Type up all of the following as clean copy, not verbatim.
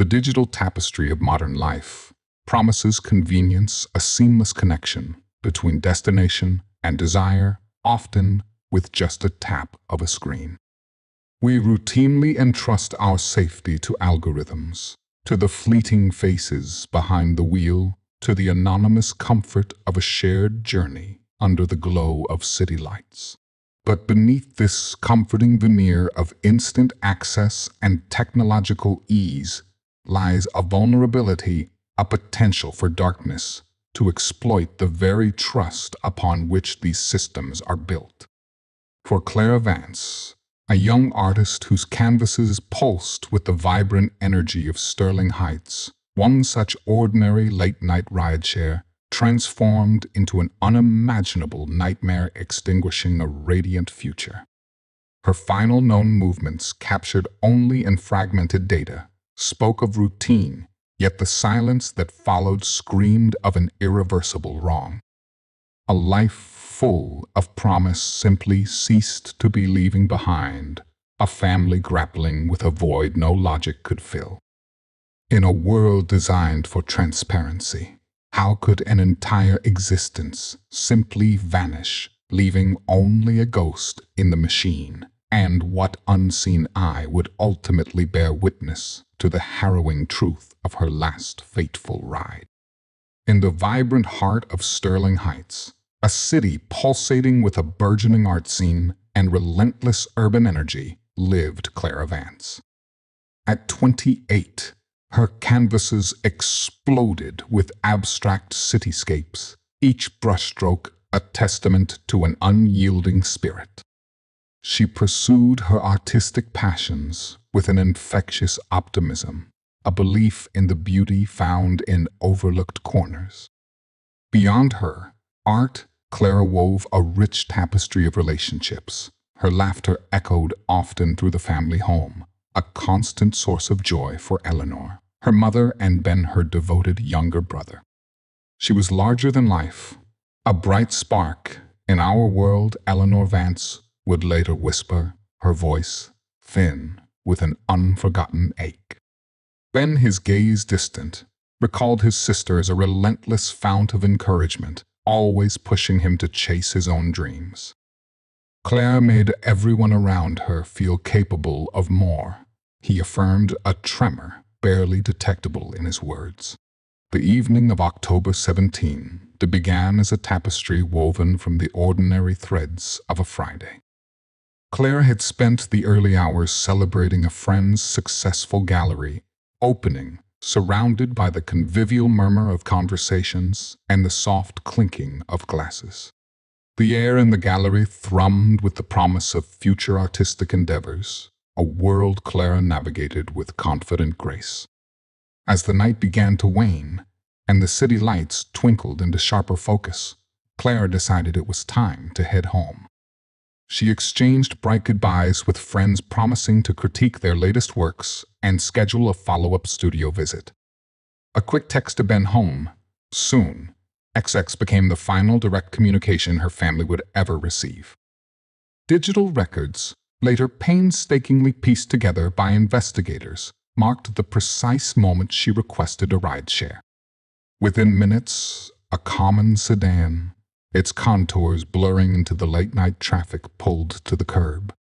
The digital tapestry of modern life promises convenience, a seamless connection between destination and desire, often with just a tap of a screen. We routinely entrust our safety to algorithms, to the fleeting faces behind the wheel, to the anonymous comfort of a shared journey under the glow of city lights. But beneath this comforting veneer of instant access and technological ease lies a vulnerability, a potential for darkness, to exploit the very trust upon which these systems are built. For Clara Vance, a young artist whose canvases pulsed with the vibrant energy of Sterling Heights, one such ordinary late-night rideshare transformed into an unimaginable nightmare extinguishing a radiant future. Her final known movements, captured only in fragmented data, spoke of routine, yet the silence that followed screamed of an irreversible wrong. A life full of promise simply ceased to be, leaving behind a family grappling with a void no logic could fill. In a world designed for transparency, how could an entire existence simply vanish, leaving only a ghost in the machine? And what unseen eye would ultimately bear witness to the harrowing truth of her last fateful ride? In the vibrant heart of Sterling Heights, a city pulsating with a burgeoning art scene and relentless urban energy, lived Clara Vance. At 28, her canvases exploded with abstract cityscapes, each brushstroke a testament to an unyielding spirit. She pursued her artistic passions with an infectious optimism, a belief in the beauty found in overlooked corners. Beyond her art, Clara wove a rich tapestry of relationships. Her laughter echoed often through the family home, a constant source of joy for Eleanor, her mother, and Ben, her devoted younger brother. She was larger than life, a bright spark in our world, Eleanor Vance would later whisper, her voice thin with an unforgotten ache. Ben, his gaze distant, recalled his sister as a relentless fount of encouragement, always pushing him to chase his own dreams. Claire made everyone around her feel capable of more, he affirmed, a tremor barely detectable in his words. The evening of October 17 began as a tapestry woven from the ordinary threads of a Friday. Claire had spent the early hours celebrating a friend's successful gallery opening, surrounded by the convivial murmur of conversations and the soft clinking of glasses. The air in the gallery thrummed with the promise of future artistic endeavors, a world Clara navigated with confident grace. As the night began to wane, and the city lights twinkled into sharper focus, Clara decided it was time to head home. She exchanged bright goodbyes with friends, promising to critique their latest works and schedule a follow-up studio visit. A quick text to Ben home. Soon, XX became the final direct communication her family would ever receive. Digital records, later painstakingly pieced together by investigators, marked the precise moment she requested a rideshare. Within minutes, a common sedan, its contours blurring into the late-night traffic, pulled to the curb.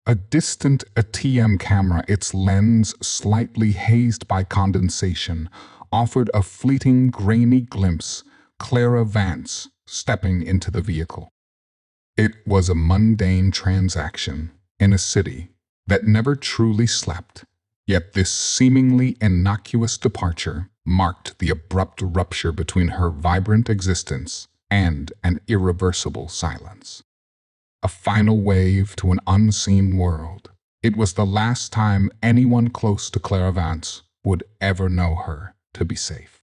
A distant ATM camera, its lens slightly hazed by condensation, offered a fleeting, grainy glimpse, Clara Vance stepping into the vehicle. It was a mundane transaction in a city that never truly slept, yet this seemingly innocuous departure marked the abrupt rupture between her vibrant existence and an irreversible silence. A final wave to an unseen world. It was the last time anyone close to Clara Vance would ever know her to be safe.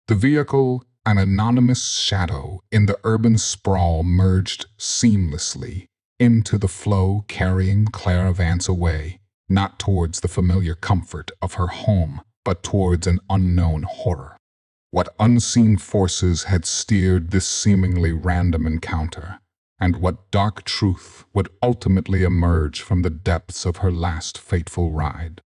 The vehicle, an anonymous shadow in the urban sprawl, merged seamlessly into the flow, carrying Clara Vance away, not towards the familiar comfort of her home, but towards an unknown horror. What unseen forces had steered this seemingly random encounter, and what dark truth would ultimately emerge from the depths of her last fateful ride?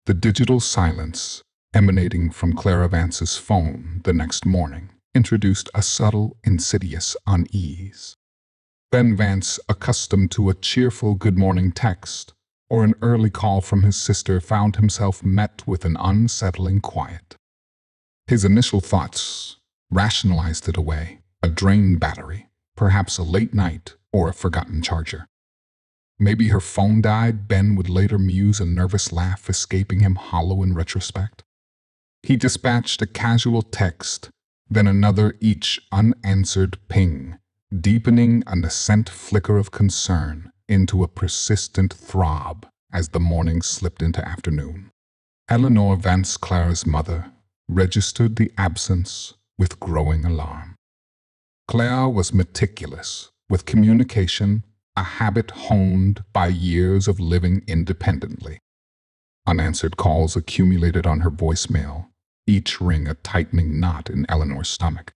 The digital silence emanating from Clara Vance's phone the next morning introduced a subtle, insidious unease. Ben Vance, accustomed to a cheerful good morning text or an early call from his sister, found himself met with an unsettling quiet. His initial thoughts rationalized it away: a drained battery, perhaps a late night, or a forgotten charger. Maybe her phone died, Ben would later muse, a nervous laugh escaping him hollow in retrospect. He dispatched a casual text, then another, each unanswered ping, deepening a nascent flicker of concern into a persistent throb as the morning slipped into afternoon. Eleanor Vance, Clara's mother, registered the absence with growing alarm. Clara was meticulous with communication, a habit honed by years of living independently. Unanswered calls accumulated on her voicemail, each ring a tightening knot in Eleanor's stomach.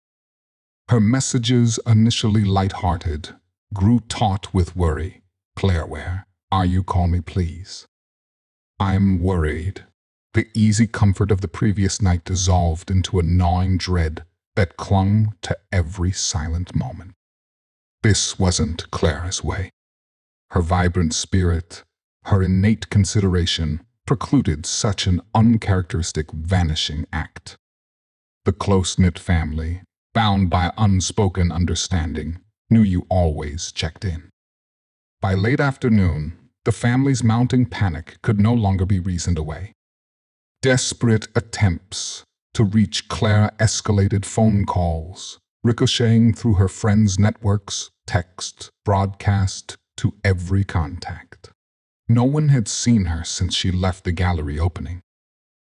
Her messages, initially light-hearted, grew taut with worry. "Claire, where are you? Call me, please." "I'm worried." The easy comfort of the previous night dissolved into a gnawing dread that clung to every silent moment. This wasn't Clara's way. Her vibrant spirit, her innate consideration, precluded such an uncharacteristic vanishing act. The close-knit family, bound by unspoken understanding, knew you always checked in. By late afternoon, the family's mounting panic could no longer be reasoned away. Desperate attempts to reach Clara escalated, phone calls ricocheting through her friends' networks, text broadcast to every contact. No one had seen her since she left the gallery opening.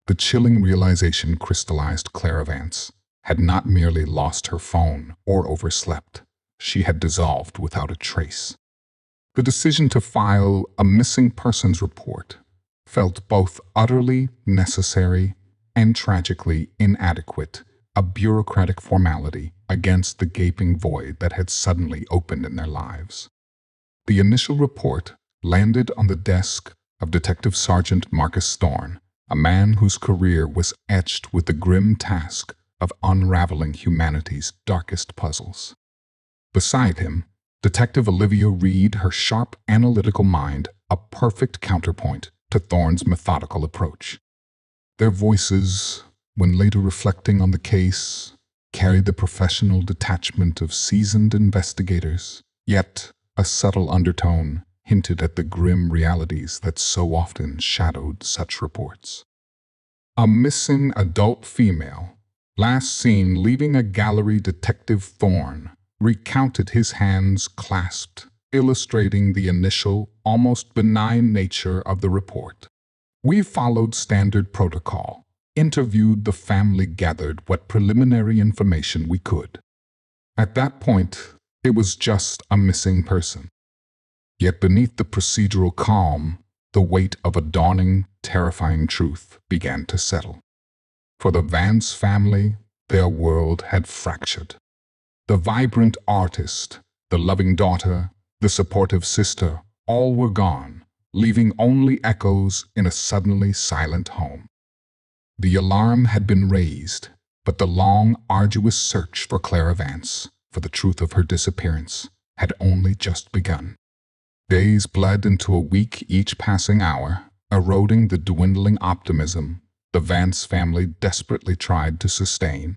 The chilling realization crystallized: Clara Vance had not merely lost her phone or overslept, she had dissolved without a trace. The decision to file a missing persons report felt both utterly necessary and tragically inadequate, a bureaucratic formality against the gaping void that had suddenly opened in their lives. The initial report landed on the desk of Detective Sergeant Marcus Thorne, a man whose career was etched with the grim task of unraveling humanity's darkest puzzles. Beside him, Detective Olivia Reed, her sharp analytical mind a perfect counterpoint to Thorne's methodical approach. Their voices, when later reflecting on the case, carried the professional detachment of seasoned investigators, yet a subtle undertone hinted at the grim realities that so often shadowed such reports. A missing adult female, last seen leaving a gallery. Detective Thorne recounted, his hands clasped, illustrating the initial, almost benign nature of the report. "We followed standard protocol, interviewed the family, gathered what preliminary information we could. At that point, it was just a missing person. Yet beneath the procedural calm, the weight of a dawning, terrifying truth began to settle. For the Vance family, their world had fractured. The vibrant artist, the loving daughter, the supportive sister, all were gone, leaving only echoes in a suddenly silent home. The alarm had been raised, but the long, arduous search for Clara Vance, for the truth of her disappearance, had only just begun. Days bled into a week, each passing hour, eroding the dwindling optimism the Vance family desperately tried to sustain.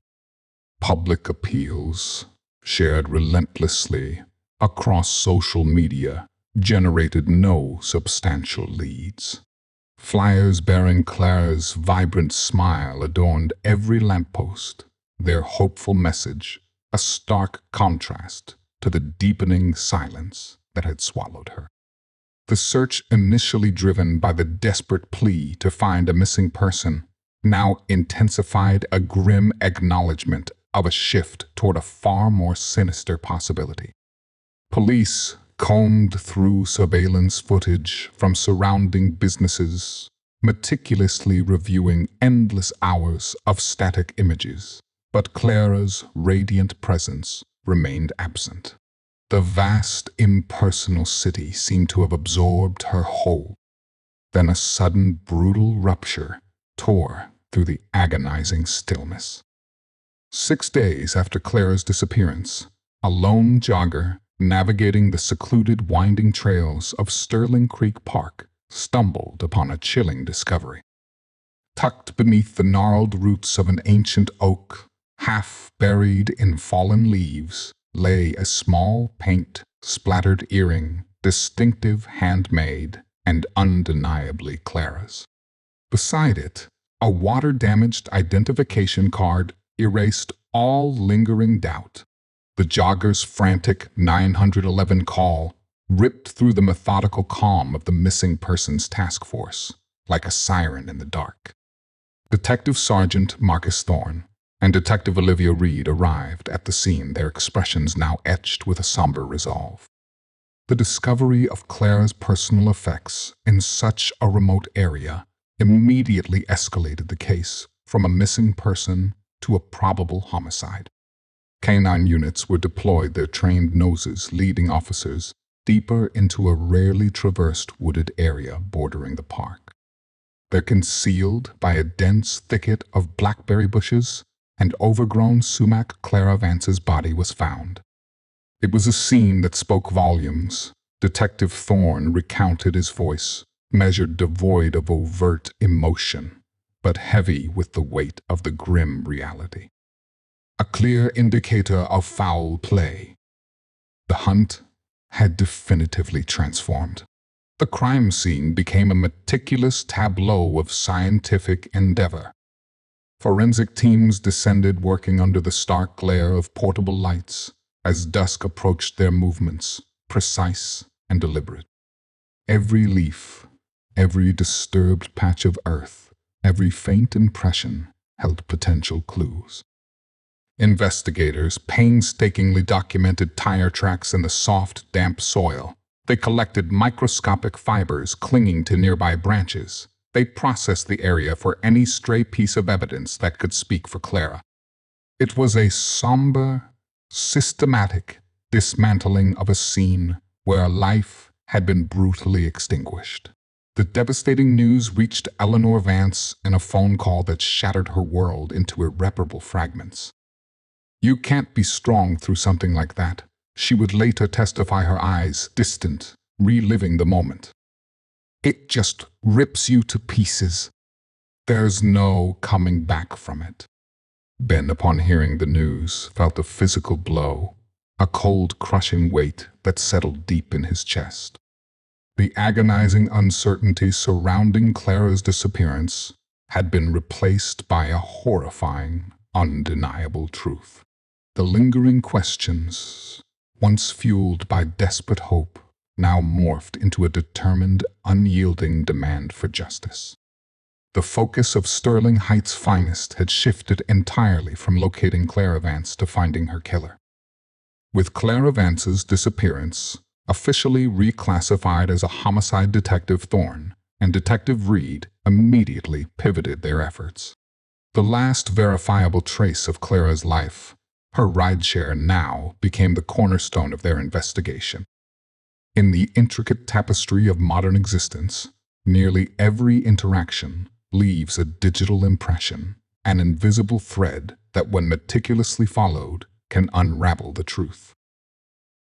Public appeals, shared relentlessly across social media, generated no substantial leads. Flyers bearing Clara's vibrant smile adorned every lamppost, their hopeful message a stark contrast to the deepening silence that had swallowed her. The search, initially driven by the desperate plea to find a missing person, now intensified a grim acknowledgement of a shift toward a far more sinister possibility. Police combed through surveillance footage from surrounding businesses, meticulously reviewing endless hours of static images, but Clara's radiant presence remained absent. The vast, impersonal city seemed to have absorbed her whole. Then a sudden, brutal rupture tore through the agonizing stillness. 6 days after Clara's disappearance, a lone jogger navigating the secluded winding trails of Sterling Creek Park stumbled upon a chilling discovery. Tucked beneath the gnarled roots of an ancient oak, half buried in fallen leaves, lay a small paint-splattered earring, distinctive, handmade, and undeniably Clara's. Beside it, a water-damaged identification card erased all lingering doubt. The jogger's frantic 911 call ripped through the methodical calm of the missing persons task force, like a siren in the dark. Detective Sergeant Marcus Thorne and Detective Olivia Reed arrived at the scene, their expressions now etched with a somber resolve. The discovery of Clara's personal effects in such a remote area immediately escalated the case from a missing person to a probable homicide. Canine units were deployed, their trained noses leading officers deeper into a rarely traversed wooded area bordering the park. There, concealed by a dense thicket of blackberry bushes and overgrown sumac, Clara Vance's body was found. It was a scene that spoke volumes. Detective Thorne recounted, his voice measured, devoid of overt emotion, but heavy with the weight of the grim reality. A clear indicator of foul play. The hunt had definitively transformed. The crime scene became a meticulous tableau of scientific endeavor. Forensic teams descended, working under the stark glare of portable lights as dusk approached, their movements precise and deliberate. Every leaf, every disturbed patch of earth, every faint impression held potential clues. Investigators painstakingly documented tire tracks in the soft, damp soil. They collected microscopic fibers clinging to nearby branches. They processed the area for any stray piece of evidence that could speak for Clara. It was a somber, systematic dismantling of a scene where a life had been brutally extinguished. The devastating news reached Eleanor Vance in a phone call that shattered her world into irreparable fragments. "You can't be strong through something like that," she would later testify, her eyes distant, reliving the moment. "It just rips you to pieces. There's no coming back from it." Ben, upon hearing the news, felt a physical blow, a cold, crushing weight that settled deep in his chest. The agonizing uncertainty surrounding Clara's disappearance had been replaced by a horrifying, undeniable truth. The lingering questions, once fueled by desperate hope, now morphed into a determined, unyielding demand for justice. The focus of Sterling Heights' finest had shifted entirely from locating Clara Vance to finding her killer. With Clara Vance's disappearance officially reclassified as a homicide, Detective Thorne and Detective Reed immediately pivoted their efforts. The last verifiable trace of Clara's life, her rideshare, now became the cornerstone of their investigation. In the intricate tapestry of modern existence, nearly every interaction leaves a digital impression, an invisible thread that, when meticulously followed, can unravel the truth.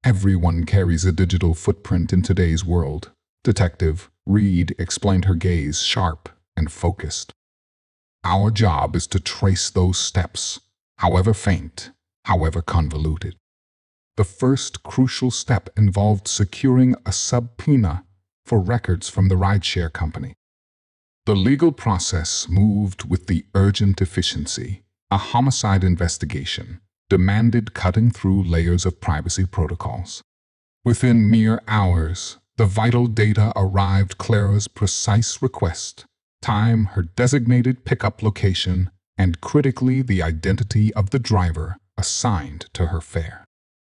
Everyone carries a digital footprint in today's world, Detective Reed explained, her gaze sharp and focused. Our job is to trace those steps, however faint, however convoluted. The first crucial step involved securing a subpoena for records from the rideshare company. The legal process moved with the urgent efficiency a homicide investigation demanded, cutting through layers of privacy protocols. Within mere hours, the vital data arrived: Clara's precise request, time, her designated pickup location, and critically, the identity of the driver assigned to her fare.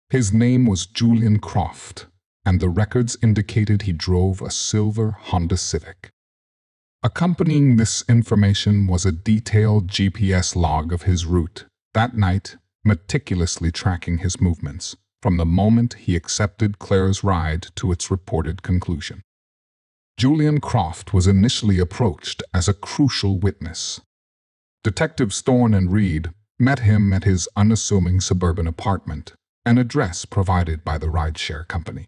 His name was Julian Croft, and the records indicated he drove a silver Honda Civic. Accompanying this information was a detailed GPS log of his route that night, meticulously tracking his movements from the moment he accepted Clara's ride to its reported conclusion. Julian Croft was initially approached as a crucial witness. Detectives Thorne and Reed met him at his unassuming suburban apartment, an address provided by the rideshare company.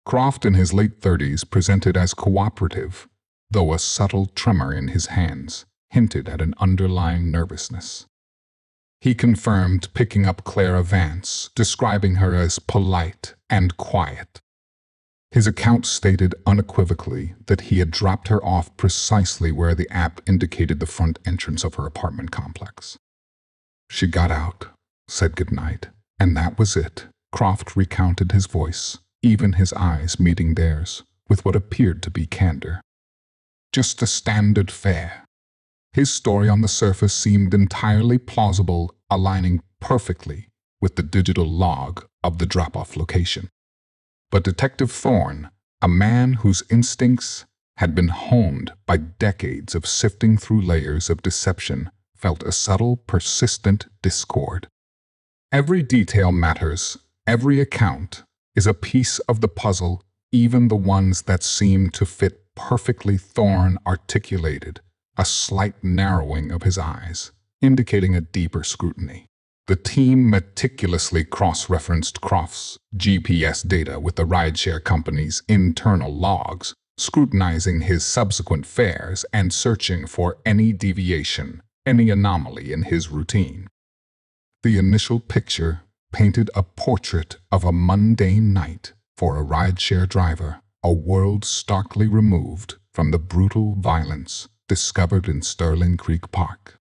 Croft, in his late 30s, presented as cooperative, though a subtle tremor in his hands hinted at an underlying nervousness. He confirmed picking up Clara Vance, describing her as polite and quiet. His account stated unequivocally that he had dropped her off precisely where the app indicated the front entrance of her apartment complex. She got out, said goodnight, and that was it. Croft recounted his voice, even his eyes meeting theirs, with what appeared to be candor. Just a standard fare. His story on the surface seemed entirely plausible, aligning perfectly with the digital log of the drop-off location. But Detective Thorne, a man whose instincts had been honed by decades of sifting through layers of deception, felt a subtle, persistent discord. Every detail matters. Every account is a piece of the puzzle, even the ones that seemed to fit perfectly. Thorne articulated a slight narrowing of his eyes, indicating a deeper scrutiny. The team meticulously cross-referenced Croft's GPS data with the rideshare company's internal logs, scrutinizing his subsequent fares and searching for any deviation, any anomaly in his routine. The initial picture painted a portrait of a mundane night for a rideshare driver, a world starkly removed from the brutal violence discovered in Sterling Creek Park.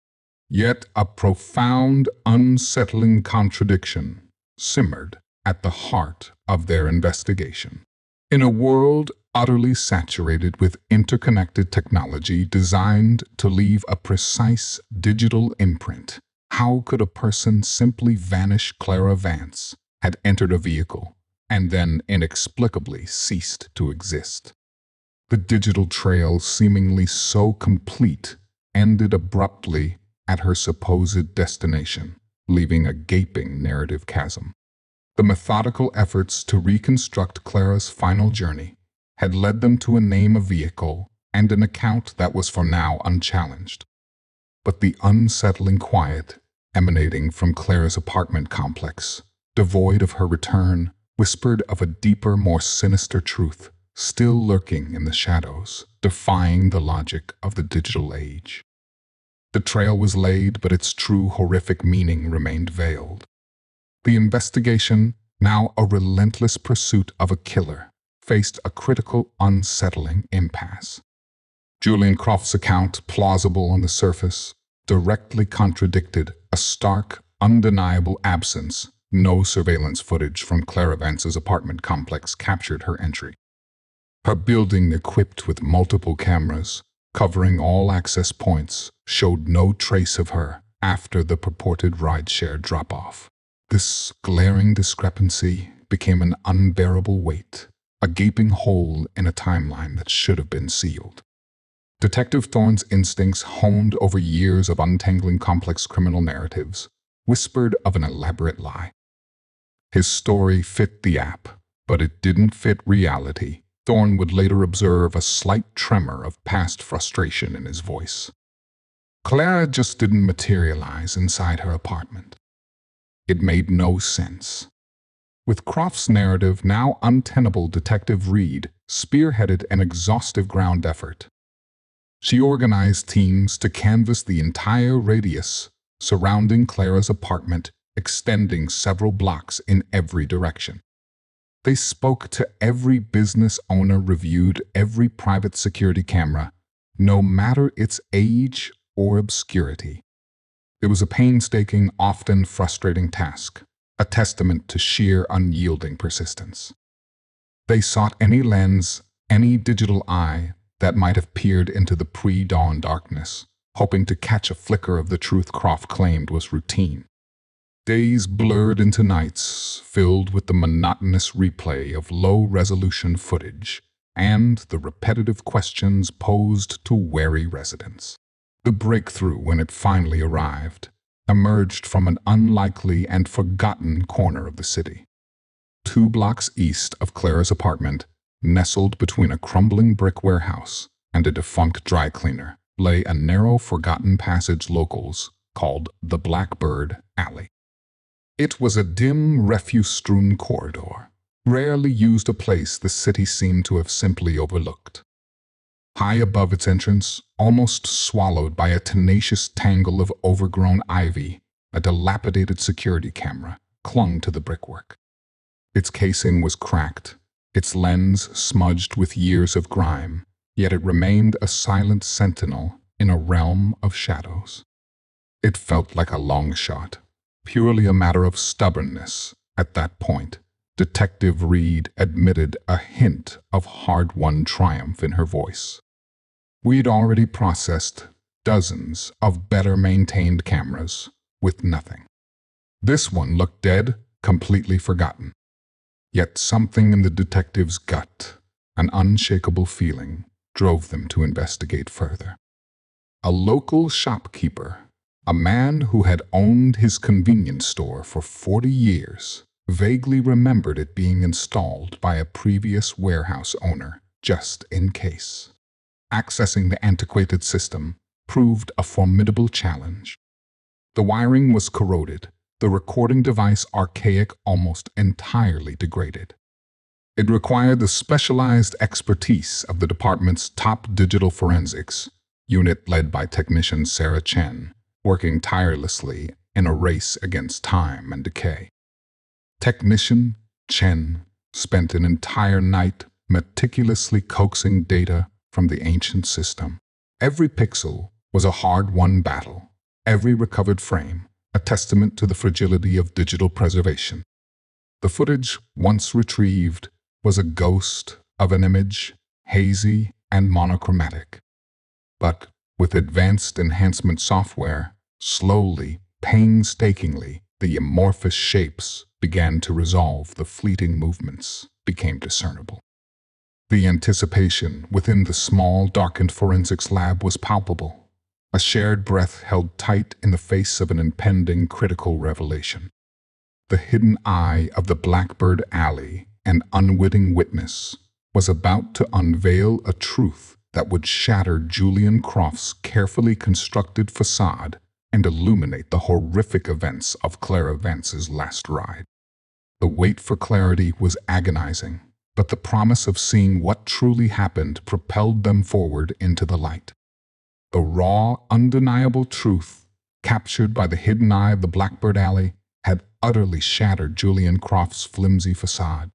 Yet a profound, unsettling contradiction simmered at the heart of their investigation. In a world utterly saturated with interconnected technology designed to leave a precise digital imprint, how could a person simply vanish? Clara Vance had entered a vehicle and then inexplicably ceased to exist. The digital trail, seemingly so complete, ended abruptly at her supposed destination, leaving a gaping narrative chasm. The methodical efforts to reconstruct Clara's final journey had led them to name a vehicle and an account that was for now unchallenged. But the unsettling quiet emanating from Clara's apartment complex, devoid of her return, whispered of a deeper, more sinister truth, still lurking in the shadows, defying the logic of the digital age. The trail was laid, but its true horrific meaning remained veiled. The investigation, now a relentless pursuit of a killer, faced a critical, unsettling impasse. Julian Croft's account, plausible on the surface, directly contradicted a stark, undeniable absence. No surveillance footage from Clara Vance's apartment complex captured her entry. Her building, equipped with multiple cameras, covering all access points, showed no trace of her after the purported rideshare drop-off. This glaring discrepancy became an unbearable weight, a gaping hole in a timeline that should have been sealed. Detective Thorne's instincts, honed over years of untangling complex criminal narratives, whispered of an elaborate lie. His story fit the app, but it didn't fit reality. Thorne would later observe a slight tremor of past frustration in his voice. Clara just didn't materialize inside her apartment. It made no sense. With Croft's narrative now untenable, Detective Reed spearheaded an exhaustive ground effort. She organized teams to canvass the entire radius surrounding Clara's apartment, extending several blocks in every direction. They spoke to every business owner, reviewed every private security camera, no matter its age or obscurity. It was a painstaking, often frustrating task, a testament to sheer unyielding persistence. They sought any lens, any digital eye that might have peered into the pre-dawn darkness, hoping to catch a flicker of the truth Croft claimed was routine. Days blurred into nights, filled with the monotonous replay of low-resolution footage and the repetitive questions posed to wary residents. The breakthrough, when it finally arrived, emerged from an unlikely and forgotten corner of the city. 2 blocks east of Clara's apartment, Nestled between a crumbling brick warehouse and a defunct dry cleaner lay a narrow, forgotten passage locals called the Blackbird Alley. It was a dim, refuse-strewn corridor, rarely used, a place the city seemed to have simply overlooked. High above its entrance, almost swallowed by a tenacious tangle of overgrown ivy, a dilapidated security camera clung to the brickwork. Its casing was cracked, its lens smudged with years of grime, yet it remained a silent sentinel in a realm of shadows. It felt like a long shot, purely a matter of stubbornness. At that point, Detective Reed admitted a hint of hard-won triumph in her voice. We'd already processed dozens of better-maintained cameras with nothing. This one looked dead, completely forgotten. Yet something in the detective's gut, an unshakable feeling, drove them to investigate further. A local shopkeeper, a man who had owned his convenience store for 40 years, vaguely remembered it being installed by a previous warehouse owner, just in case. Accessing the antiquated system proved a formidable challenge. The wiring was corroded, the recording device archaic, almost entirely degraded. It required the specialized expertise of the department's top digital forensics unit led by technician Sarah Chen, working tirelessly in a race against time and decay. Technician Chen spent an entire night meticulously coaxing data from the ancient system. Every pixel was a hard-won battle, every recovered frame a testament to the fragility of digital preservation. The footage, once retrieved, was a ghost of an image, hazy and monochromatic. But with advanced enhancement software, slowly, painstakingly, the amorphous shapes began to resolve, the fleeting movements became discernible. The anticipation within the small, darkened forensics lab was palpable. A shared breath held tight in the face of an impending critical revelation. The hidden eye of the Blackbird Alley, an unwitting witness, was about to unveil a truth that would shatter Julian Croft's carefully constructed facade and illuminate the horrific events of Clara Vance's last ride. The wait for clarity was agonizing, but the promise of seeing what truly happened propelled them forward into the light. The raw, undeniable truth, captured by the hidden eye of the Blackbird Alley, had utterly shattered Julian Croft's flimsy facade.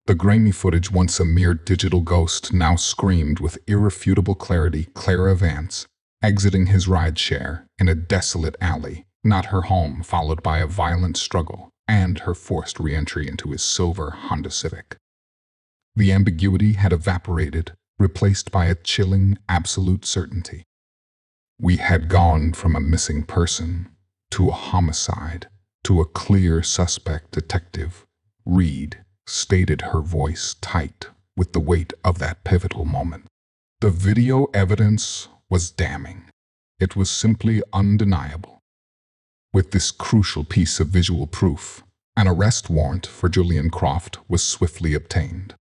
The grainy footage, once a mere digital ghost, now screamed with irrefutable clarity Clara Vance, exiting his rideshare in a desolate alley, not her home, followed by a violent struggle and her forced re-entry into his silver Honda Civic. The ambiguity had evaporated, replaced by a chilling, absolute certainty. We had gone from a missing person to a homicide to a clear suspect. Detective Reed stated, her voice tight with the weight of that pivotal moment. The video evidence was damning. It was simply undeniable. With this crucial piece of visual proof, an arrest warrant for Julian Croft was swiftly obtained.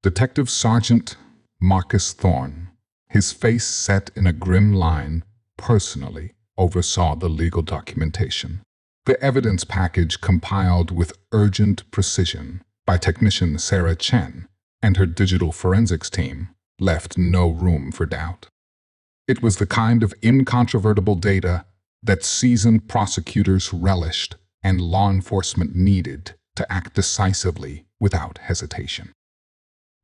Detective Sergeant Marcus Thorne, his face set in a grim line, personally oversaw the legal documentation. The evidence package, compiled with urgent precision by technician Sarah Chen and her digital forensics team, left no room for doubt. It was the kind of incontrovertible data that seasoned prosecutors relished and law enforcement needed to act decisively without hesitation.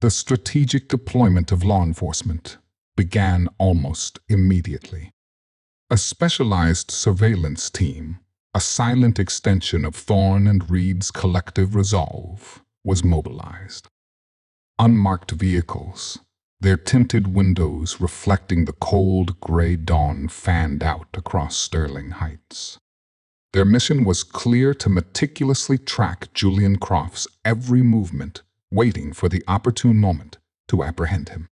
The strategic deployment of law enforcement began almost immediately. A specialized surveillance team, a silent extension of Thorne and Reed's collective resolve, was mobilized. Unmarked vehicles, their tinted windows reflecting the cold gray dawn, fanned out across Sterling Heights. Their mission was clear: to meticulously track Julian Croft's every movement, waiting for the opportune moment to apprehend him.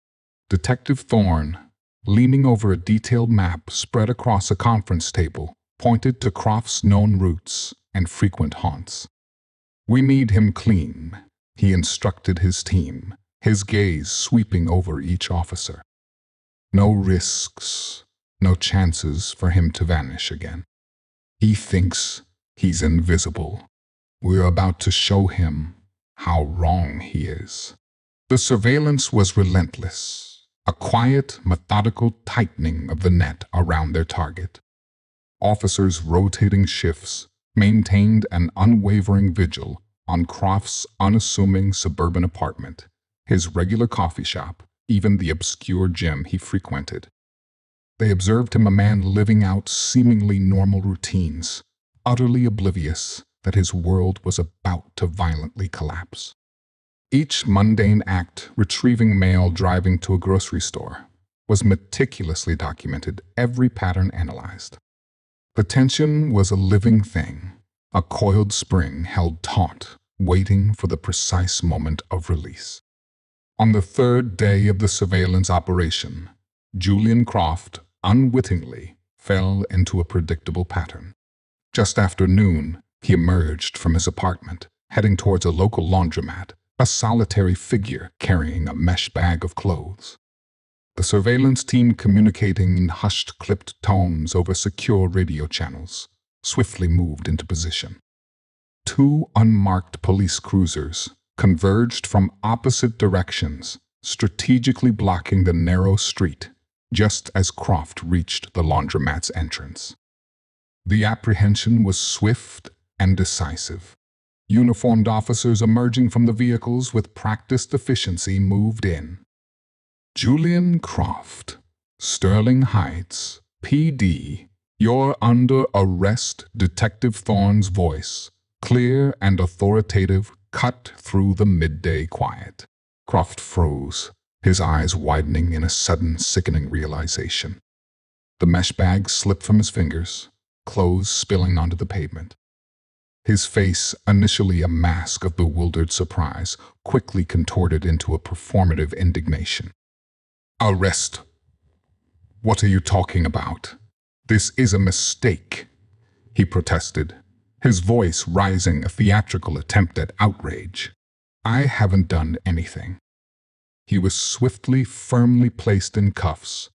Detective Thorne, leaning over a detailed map spread across a conference table, pointed to Croft's known routes and frequent haunts. "We need him clean," he instructed his team, his gaze sweeping over each officer. No risks, no chances for him to vanish again. He thinks he's invisible. We're about to show him how wrong he is. The surveillance was relentless, a quiet, methodical tightening of the net around their target. Officers rotating shifts maintained an unwavering vigil on Croft's unassuming suburban apartment, his regular coffee shop, even the obscure gym he frequented. They observed him a man living out seemingly normal routines, utterly oblivious that his world was about to violently collapse. Each mundane act, retrieving mail, driving to a grocery store, was meticulously documented, every pattern analyzed. The tension was a living thing, a coiled spring held taut, waiting for the precise moment of release. On the third day of the surveillance operation, Julian Croft unwittingly fell into a predictable pattern. Just after noon, he emerged from his apartment, heading towards a local laundromat, a solitary figure carrying a mesh bag of clothes. The surveillance team, communicating in hushed, clipped tones over secure radio channels, swiftly moved into position. Two unmarked police cruisers converged from opposite directions, strategically blocking the narrow street just as Croft reached the laundromat's entrance. The apprehension was swift and decisive. Uniformed officers emerging from the vehicles with practiced efficiency moved in. Julian Croft, Sterling Heights, PD, you're under arrest, Detective Thorne's voice, clear and authoritative, cut through the midday quiet. Croft froze, his eyes widening in a sudden, sickening realization. The mesh bag slipped from his fingers, clothes spilling onto the pavement. His face, initially a mask of bewildered surprise, quickly contorted into a performative indignation. Arrest? What are you talking about? This is a mistake, he protested, his voice rising, a theatrical attempt at outrage. I haven't done anything. He was swiftly, firmly placed in cuffs.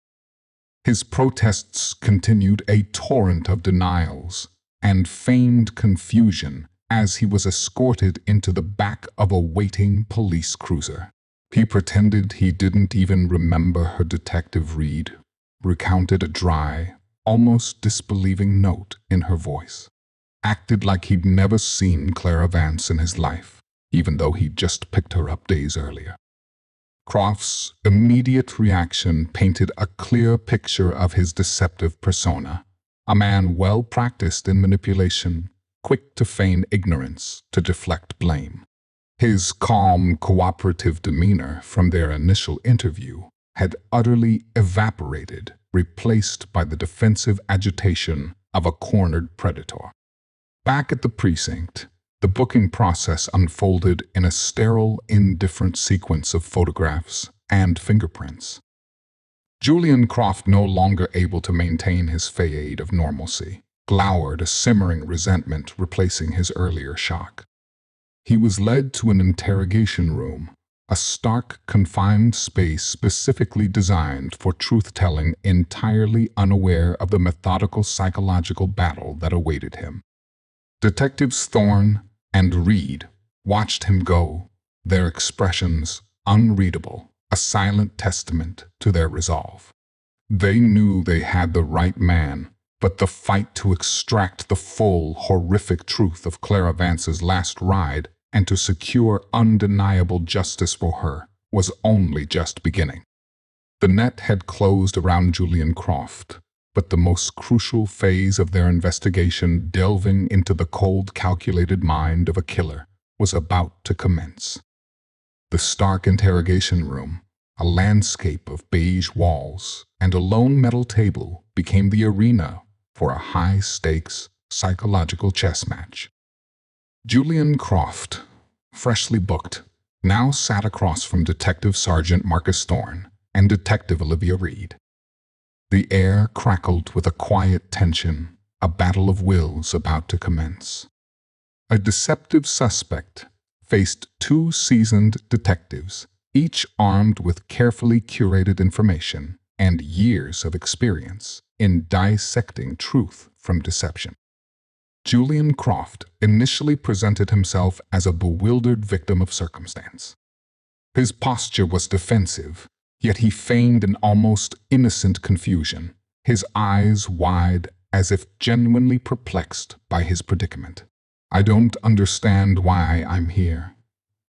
His protests continued, a torrent of denials and feigned confusion as he was escorted into the back of a waiting police cruiser. He pretended he didn't even remember her. Detective Reed recounted a dry, almost disbelieving note in her voice. Acted like he'd never seen Clara Vance in his life, even though he'd just picked her up days earlier. Croft's immediate reaction painted a clear picture of his deceptive persona, a man well practiced in manipulation, quick to feign ignorance, to deflect blame. His calm, cooperative demeanor from their initial interview had utterly evaporated, replaced by the defensive agitation of a cornered predator. Back at the precinct, the booking process unfolded in a sterile, indifferent sequence of photographs and fingerprints. Julian Croft, no longer able to maintain his facade of normalcy, glowered, a simmering resentment replacing his earlier shock. He was led to an interrogation room, a stark, confined space specifically designed for truth-telling, entirely unaware of the methodical psychological battle that awaited him. Detectives Thorne and Reed watched him go, their expressions unreadable, a silent testament to their resolve. They knew they had the right man, but the fight to extract the full, horrific truth of Clara Vance's last ride and to secure undeniable justice for her was only just beginning. The net had closed around Julian Croft, but the most crucial phase of their investigation, delving into the cold, calculated mind of a killer, was about to commence. The stark interrogation room, a landscape of beige walls and a lone metal table, became the arena for a high-stakes psychological chess match. Julian Croft, freshly booked, now sat across from Detective Sergeant Marcus Thorne and Detective Olivia Reed. The air crackled with a quiet tension, a battle of wills about to commence. A deceptive suspect faced two seasoned detectives, each armed with carefully curated information and years of experience in dissecting truth from deception. Julian Croft initially presented himself as a bewildered victim of circumstance. His posture was defensive, yet he feigned an almost innocent confusion, his eyes wide as if genuinely perplexed by his predicament. "I don't understand why I'm here,"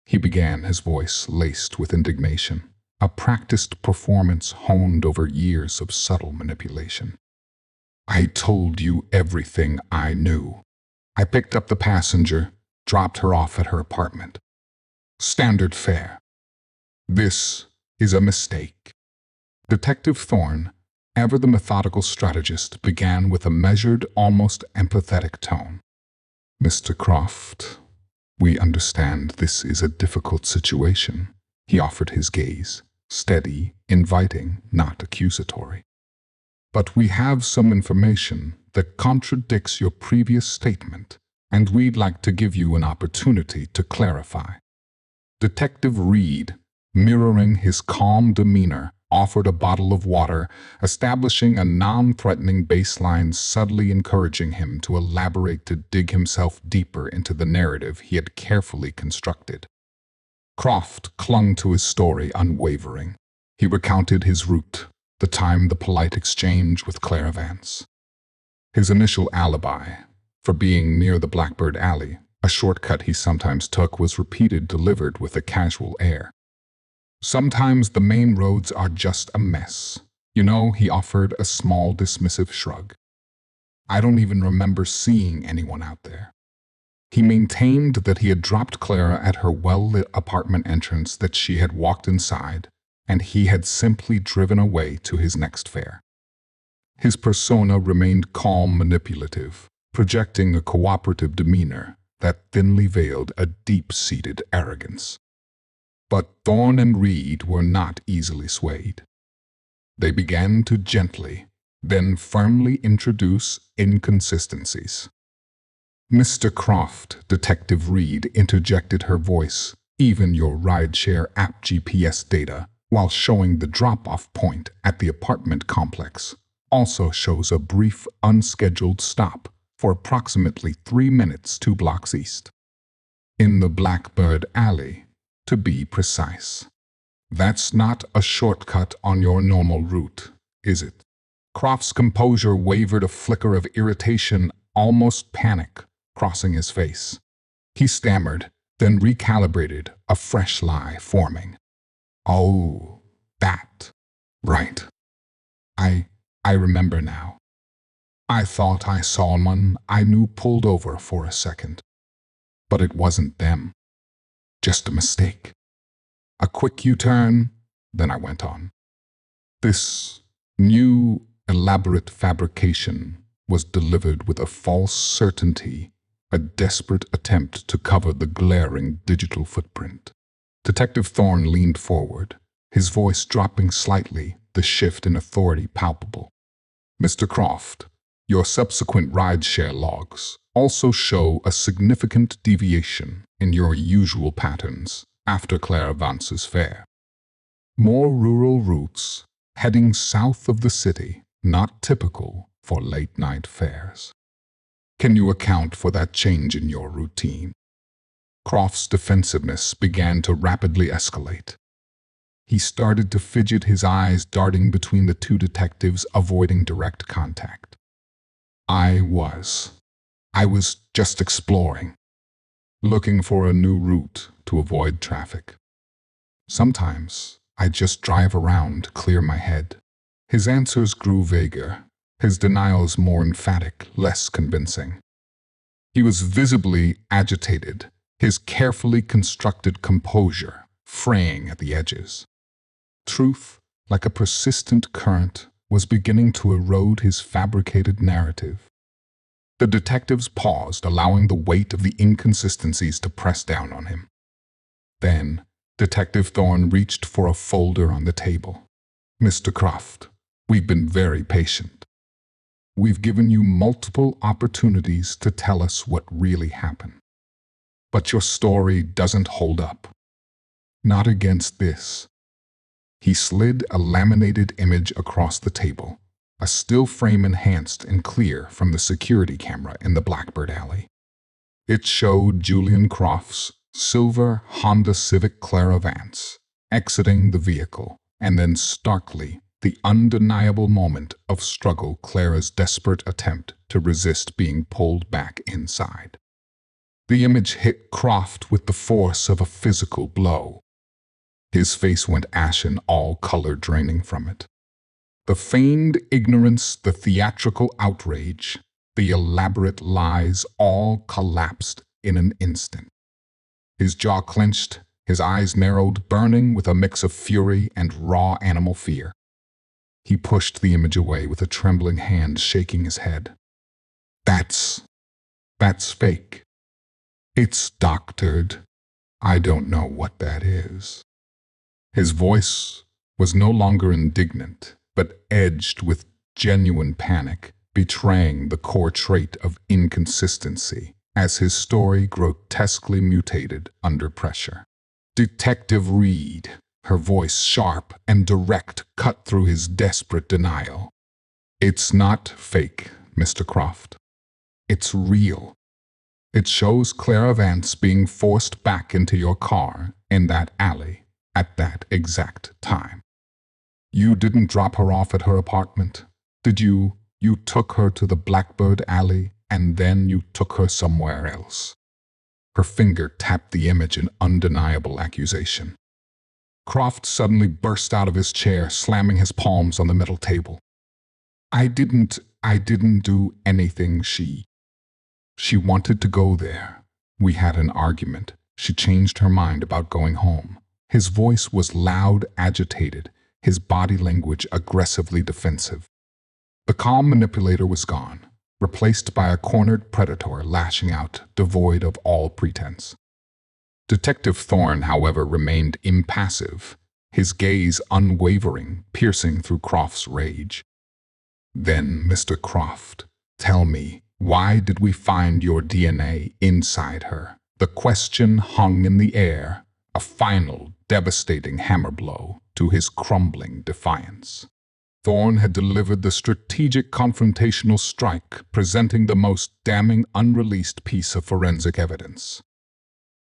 he began, his voice laced with indignation, a practiced performance honed over years of subtle manipulation. "I told you everything I knew. I picked up the passenger, dropped her off at her apartment. Standard fare. This is a mistake." Detective Thorne, ever the methodical strategist, began with a measured, almost empathetic tone. "Mr. Croft, we understand this is a difficult situation." He offered his gaze, steady, inviting, not accusatory. "But we have some information that contradicts your previous statement, and we'd like to give you an opportunity to clarify." Detective Reed, mirroring his calm demeanor, offered a bottle of water, establishing a non-threatening baseline, subtly encouraging him to elaborate, to dig himself deeper into the narrative he had carefully constructed. Croft clung to his story unwavering. He recounted his route, the time, the polite exchange with Clara Vance. His initial alibi for being near the Blackbird Alley, a shortcut he sometimes took, was repeated, delivered with a casual air. "Sometimes the main roads are just a mess. You know," he offered, a small dismissive shrug. "I don't even remember seeing anyone out there." He maintained that he had dropped Clara at her well-lit apartment entrance, that she had walked inside, and he had simply driven away to his next fare. His persona remained calm, manipulative, projecting a cooperative demeanor that thinly veiled a deep-seated arrogance. But Thorne and Reed were not easily swayed. They began to gently, then firmly introduce inconsistencies. "Mr. Croft," Detective Reed interjected, her voice, "even your Rideshare app GPS data, while showing the drop-off point at the apartment complex, also shows a brief, unscheduled stop for approximately 3 minutes 2 blocks east. In the Blackbird Alley, to be precise. That's not a shortcut on your normal route, is it?" Croft's composure wavered, a flicker of irritation, almost panic, crossing his face. He stammered, then recalibrated, a fresh lie forming. "Oh, that. Right. I remember now. I thought I saw one I knew pulled over for a second. But it wasn't them. Just a mistake. A quick U-turn," then I went on. "This new, elaborate fabrication was delivered with a false certainty, a desperate attempt to cover the glaring digital footprint." Detective Thorne leaned forward, his voice dropping slightly, the shift in authority palpable. "Mr. Croft, your subsequent Rideshare logs also show a significant deviation in your usual patterns after Clara Vance's fare. More rural routes, heading south of the city, not typical for late-night fares. Can you account for that change in your routine?" Croft's defensiveness began to rapidly escalate. He started to fidget, his eyes darting between the two detectives, avoiding direct contact. I was just exploring, looking for a new route to avoid traffic. Sometimes I just drive around, clear my head." His answers grew vaguer, his denials more emphatic, less convincing. He was visibly agitated, his carefully constructed composure fraying at the edges. Truth, like a persistent current, was beginning to erode his fabricated narrative. The detectives paused, allowing the weight of the inconsistencies to press down on him. Then, Detective Thorne reached for a folder on the table. "Mr. Croft, we've been very patient. We've given you multiple opportunities to tell us what really happened. But your story doesn't hold up. Not against this. He slid a laminated image across the table, a still frame enhanced and clear from the security camera in the Blackbird Alley. It showed Julian Croft's silver Honda Civic Claravance exiting the vehicle, and then starkly, the undeniable moment of struggle, Clara's desperate attempt to resist being pulled back inside. The image hit Croft with the force of a physical blow. His face went ashen, all color draining from it. The feigned ignorance, the theatrical outrage, the elaborate lies all collapsed in an instant. His jaw clenched, his eyes narrowed, burning with a mix of fury and raw animal fear. He pushed the image away with a trembling hand, shaking his head. That's fake. It's doctored. I don't know what that is." His voice was no longer indignant, but edged with genuine panic, betraying the core trait of inconsistency as his story grotesquely mutated under pressure. "Detective Reed," her voice sharp and direct, cut through his desperate denial. "It's not fake, Mr. Croft. It's real. It shows Clara Vance being forced back into your car in that alley at that exact time. You didn't drop her off at her apartment, did you? You took her to the Blackbird Alley, and then you took her somewhere else." Her finger tapped the image in undeniable accusation. Croft suddenly burst out of his chair, slamming his palms on the metal table. I didn't do anything. She wanted to go there. We had an argument. She changed her mind about going home." His voice was loud, agitated, his body language aggressively defensive. The calm manipulator was gone, replaced by a cornered predator lashing out, devoid of all pretense. Detective Thorne, however, remained impassive, his gaze unwavering, piercing through Croft's rage. "Then, Mr. Croft, tell me, why did we find your DNA inside her?" The question hung in the air, a final, devastating hammer blow to his crumbling defiance. Thorne had delivered the strategic confrontational strike, presenting the most damning unreleased piece of forensic evidence.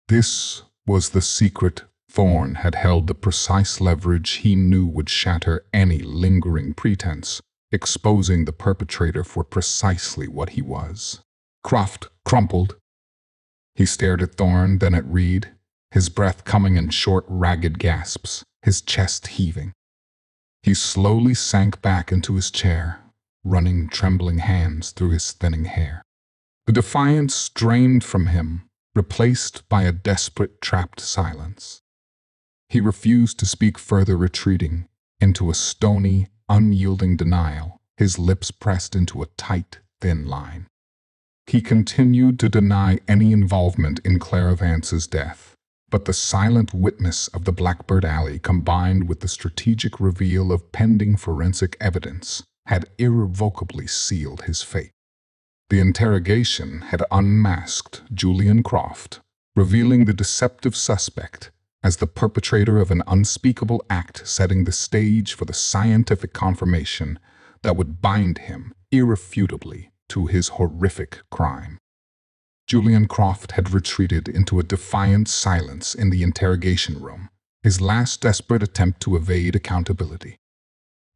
This was the secret. Thorne had held the precise leverage he knew would shatter any lingering pretense, exposing the perpetrator for precisely what he was. Croft crumpled. He stared at Thorne, then at Reed, his breath coming in short, ragged gasps, his chest heaving. He slowly sank back into his chair, running trembling hands through his thinning hair. The defiance drained from him, replaced by a desperate, trapped silence. He refused to speak further, retreating into a stony, unyielding denial, his lips pressed into a tight, thin line. He continued to deny any involvement in Clara Vance's death, but the silent witness of the Blackbird Alley, combined with the strategic reveal of pending forensic evidence, had irrevocably sealed his fate. The interrogation had unmasked Julian Croft, revealing the deceptive suspect as the perpetrator of an unspeakable act, setting the stage for the scientific confirmation that would bind him irrefutably to his horrific crime. Julian Croft had retreated into a defiant silence in the interrogation room, his last desperate attempt to evade accountability.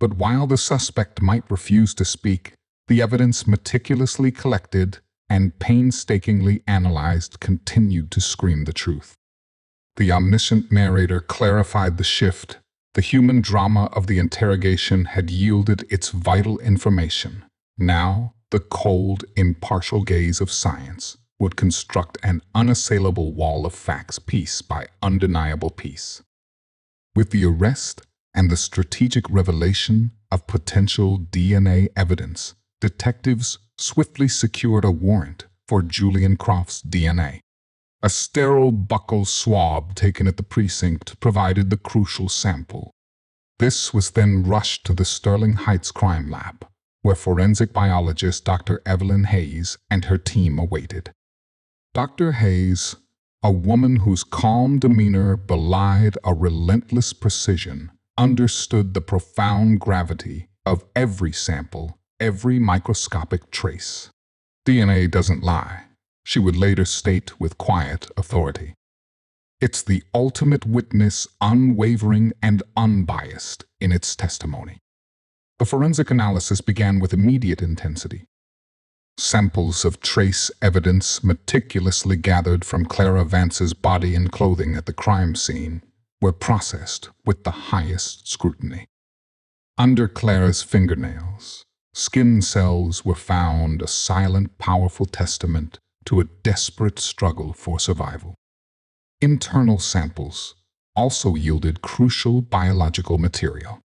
But while the suspect might refuse to speak, the evidence meticulously collected and painstakingly analyzed continued to scream the truth. The omniscient narrator clarified the shift. The human drama of the interrogation had yielded its vital information. Now, the cold, impartial gaze of science would construct an unassailable wall of facts, piece by undeniable piece. With the arrest and the strategic revelation of potential DNA evidence, detectives swiftly secured a warrant for Julian Croft's DNA. A sterile buccal swab taken at the precinct provided the crucial sample. This was then rushed to the Sterling Heights Crime Lab, where forensic biologist Dr. Evelyn Hayes and her team awaited. Dr. Hayes, a woman whose calm demeanor belied a relentless precision, understood the profound gravity of every sample, every microscopic trace. DNA doesn't lie, she would later state with quiet authority. It's the ultimate witness, unwavering and unbiased in its testimony. The forensic analysis began with immediate intensity. Samples of trace evidence meticulously gathered from Clara Vance's body and clothing at the crime scene were processed with the highest scrutiny. Under Clara's fingernails, skin cells were found, a silent, powerful testament to a desperate struggle for survival. Internal samples also yielded crucial biological material.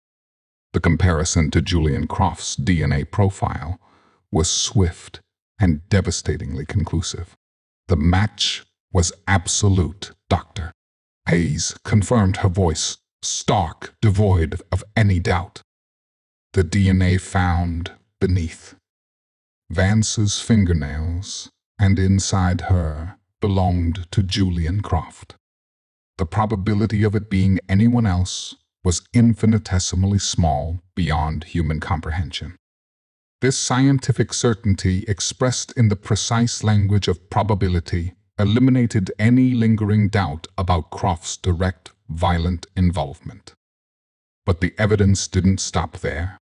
The comparison to Julian Croft's DNA profile was swift and devastatingly conclusive. The match was absolute, Dr. Hayes confirmed, her voice stark, devoid of any doubt. The DNA found beneath Vance's fingernails and inside her belonged to Julian Croft. The probability of it being anyone else was infinitesimally small, beyond human comprehension. This scientific certainty, expressed in the precise language of probability, eliminated any lingering doubt about Croft's direct, violent involvement. But the evidence didn't stop there.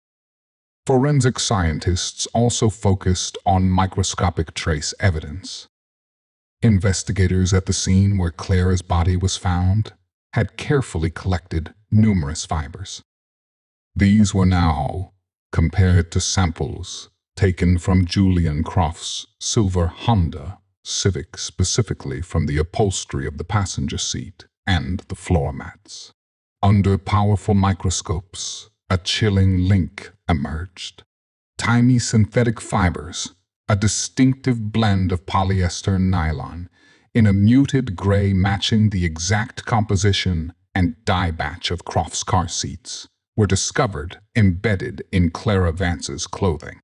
Forensic scientists also focused on microscopic trace evidence. Investigators at the scene where Clara's body was found had carefully collected numerous fibers. These were now compared to samples taken from Julian Croft's silver Honda Civic, specifically from the upholstery of the passenger seat and the floor mats. Under powerful microscopes, a chilling link emerged. Tiny synthetic fibers, a distinctive blend of polyester and nylon, in a muted gray matching the exact composition and dye batch of Croft's car seats, were discovered embedded in Clara Vance's clothing.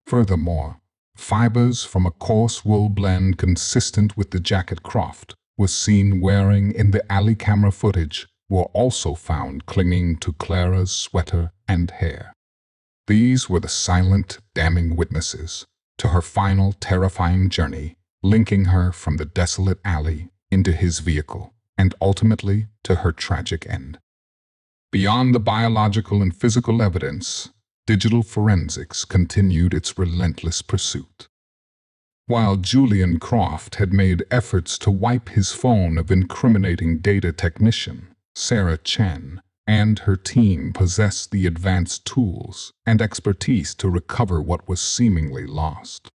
Furthermore, fibers from a coarse wool blend consistent with the jacket Croft was seen wearing in the alley camera footage were also found clinging to Clara's sweater and hair. These were the silent, damning witnesses to her final terrifying journey, linking her from the desolate alley into his vehicle and ultimately to her tragic end. Beyond the biological and physical evidence, digital forensics continued its relentless pursuit. While Julian Croft had made efforts to wipe his phone of incriminating data, technician Sarah Chen and her team possessed the advanced tools and expertise to recover what was seemingly lost.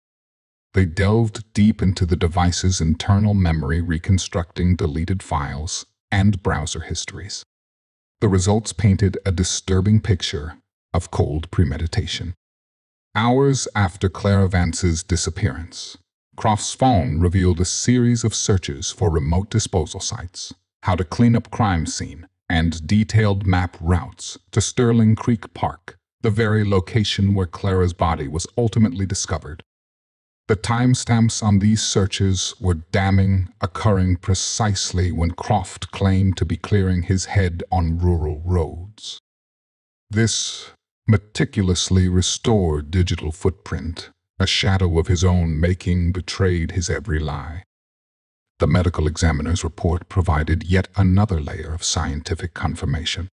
They delved deep into the device's internal memory, reconstructing deleted files and browser histories. The results painted a disturbing picture of cold premeditation. Hours after Clara Vance's disappearance, Croft's phone revealed a series of searches for remote disposal sites, how to clean up crime scene, and detailed map routes to Sterling Creek Park, the very location where Clara's body was ultimately discovered. The timestamps on these searches were damning, occurring precisely when Croft claimed to be clearing his head on rural roads. This meticulously restored digital footprint, a shadow of his own making, betrayed his every lie. The medical examiner's report provided yet another layer of scientific confirmation.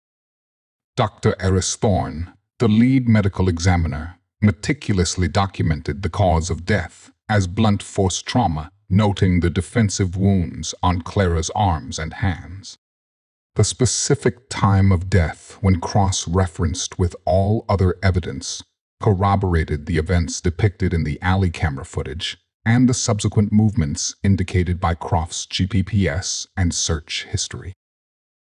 Dr. Eris Thorne, the lead medical examiner, meticulously documented the cause of death as blunt force trauma, noting the defensive wounds on Clara's arms and hands. The specific time of death, when cross-referenced with all other evidence, corroborated the events depicted in the alley camera footage and the subsequent movements indicated by Croft's GPS and search history.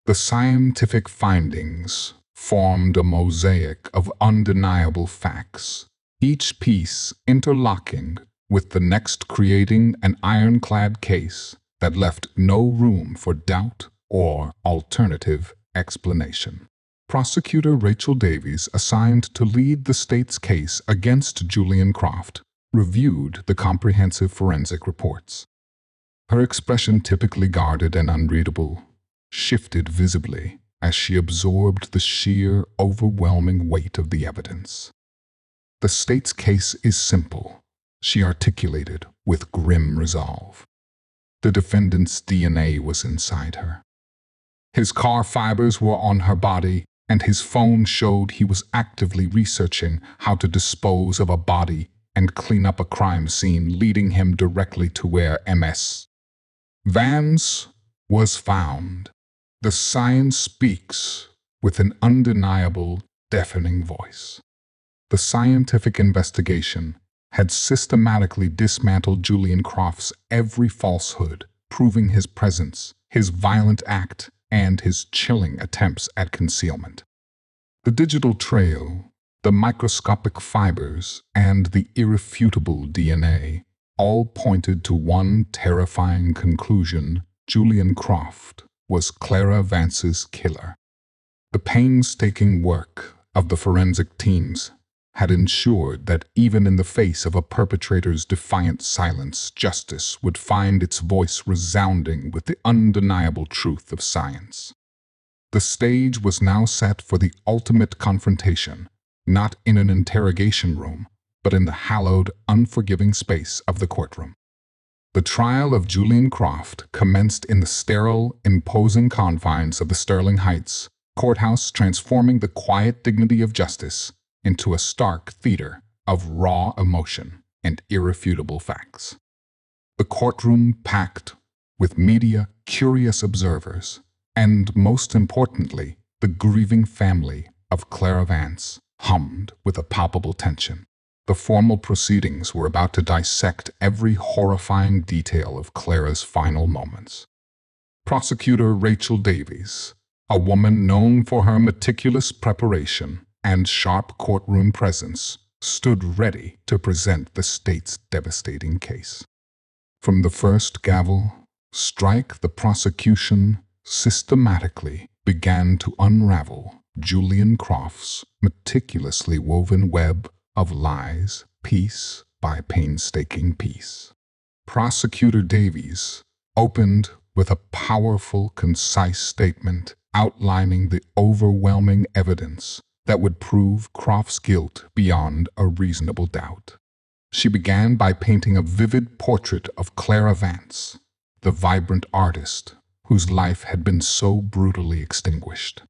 The scientific findings formed a mosaic of undeniable facts, each piece interlocking with the next, creating an ironclad case that left no room for doubt or alternative explanation. Prosecutor Rachel Davies, assigned to lead the state's case against Julian Croft, reviewed the comprehensive forensic reports. Her expression, typically guarded and unreadable, shifted visibly as she absorbed the sheer, overwhelming weight of the evidence. "The state's case is simple," she articulated with grim resolve. The defendant's DNA was inside her. His car fibers were on her body, and his phone showed he was actively researching how to dispose of a body and clean up a crime scene, leading him directly to where Ms. Vance was found. The science speaks with an undeniable, deafening voice. The scientific investigation had systematically dismantled Julian Croft's every falsehood, proving his presence, his violent act, and his chilling attempts at concealment. The digital trail, the microscopic fibers, and the irrefutable DNA all pointed to one terrifying conclusion: Julian Croft was Clara Vance's killer. The painstaking work of the forensic teams had ensured that even in the face of a perpetrator's defiant silence, justice would find its voice resounding with the undeniable truth of science. The stage was now set for the ultimate confrontation, not in an interrogation room, but in the hallowed, unforgiving space of the courtroom. The trial of Julian Croft commenced in the sterile, imposing confines of the Sterling Heights courthouse, transforming the quiet dignity of justice into a stark theater of raw emotion and irrefutable facts. The courtroom packed with media, curious observers, and, most importantly, the grieving family of Clara Vance hummed with a palpable tension. The formal proceedings were about to dissect every horrifying detail of Clara's final moments. Prosecutor Rachel Davies, a woman known for her meticulous preparation and sharp courtroom presence, stood ready to present the state's devastating case. From the first gavel strike, the prosecution systematically began to unravel Julian Croft's meticulously woven web of lies, piece by painstaking piece. Prosecutor Davies opened with a powerful, concise statement outlining the overwhelming evidence that would prove Croft's guilt beyond a reasonable doubt. She began by painting a vivid portrait of Clara Vance, the vibrant artist whose life had been so brutally extinguished.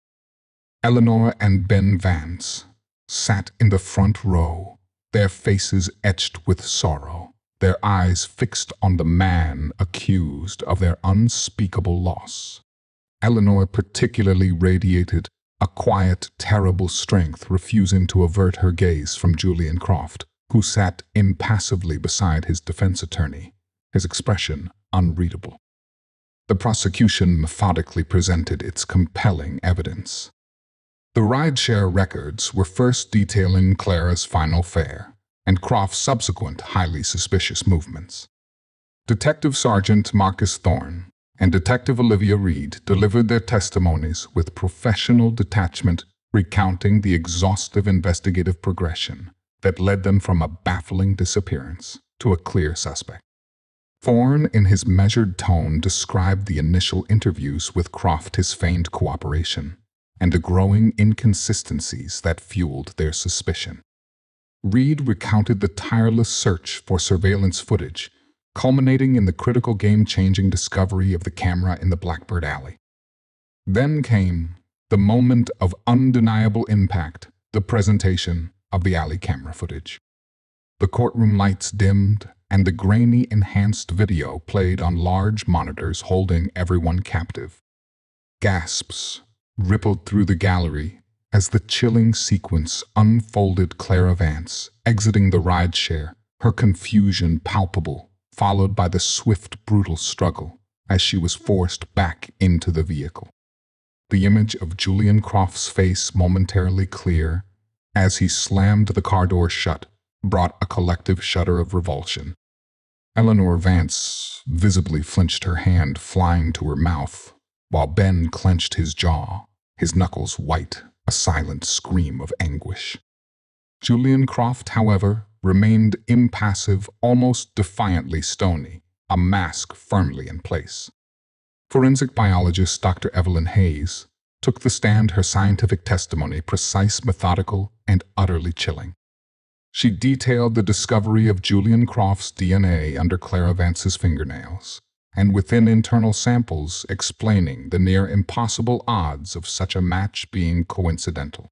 Eleanor and Ben Vance sat in the front row, their faces etched with sorrow, their eyes fixed on the man accused of their unspeakable loss. Eleanor particularly radiated a quiet, terrible strength, refusing to avert her gaze from Julian Croft, who sat impassively beside his defense attorney, his expression unreadable. The prosecution methodically presented its compelling evidence. The Rideshare records were first detailing Clara's final fare and Croft's subsequent highly suspicious movements. Detective Sergeant Marcus Thorne and Detective Olivia Reed delivered their testimonies with professional detachment, recounting the exhaustive investigative progression that led them from a baffling disappearance to a clear suspect. Thorne, in his measured tone, described the initial interviews with Croft, his feigned cooperation, and the growing inconsistencies that fueled their suspicion. Reed recounted the tireless search for surveillance footage, culminating in the critical game-changing discovery of the camera in the Blackbird Alley. Then came the moment of undeniable impact, the presentation of the alley camera footage. The courtroom lights dimmed, and the grainy, enhanced video played on large monitors, holding everyone captive. Gasps rippled through the gallery as the chilling sequence unfolded. Clara Vance exiting the Rideshare, her confusion palpable, followed by the swift, brutal struggle as she was forced back into the vehicle. The image of Julian Croft's face, momentarily clear as he slammed the car door shut, brought a collective shudder of revulsion. Eleanor Vance visibly flinched, her hand flying to her mouth, while Ben clenched his jaw, his knuckles white, a silent scream of anguish. Julian Croft, however, remained impassive, almost defiantly stony, a mask firmly in place. Forensic biologist Dr. Evelyn Hayes took the stand, her scientific testimony precise, methodical, and utterly chilling. She detailed the discovery of Julian Croft's DNA under Clara Vance's fingernails, and within internal samples, explaining the near impossible odds of such a match being coincidental.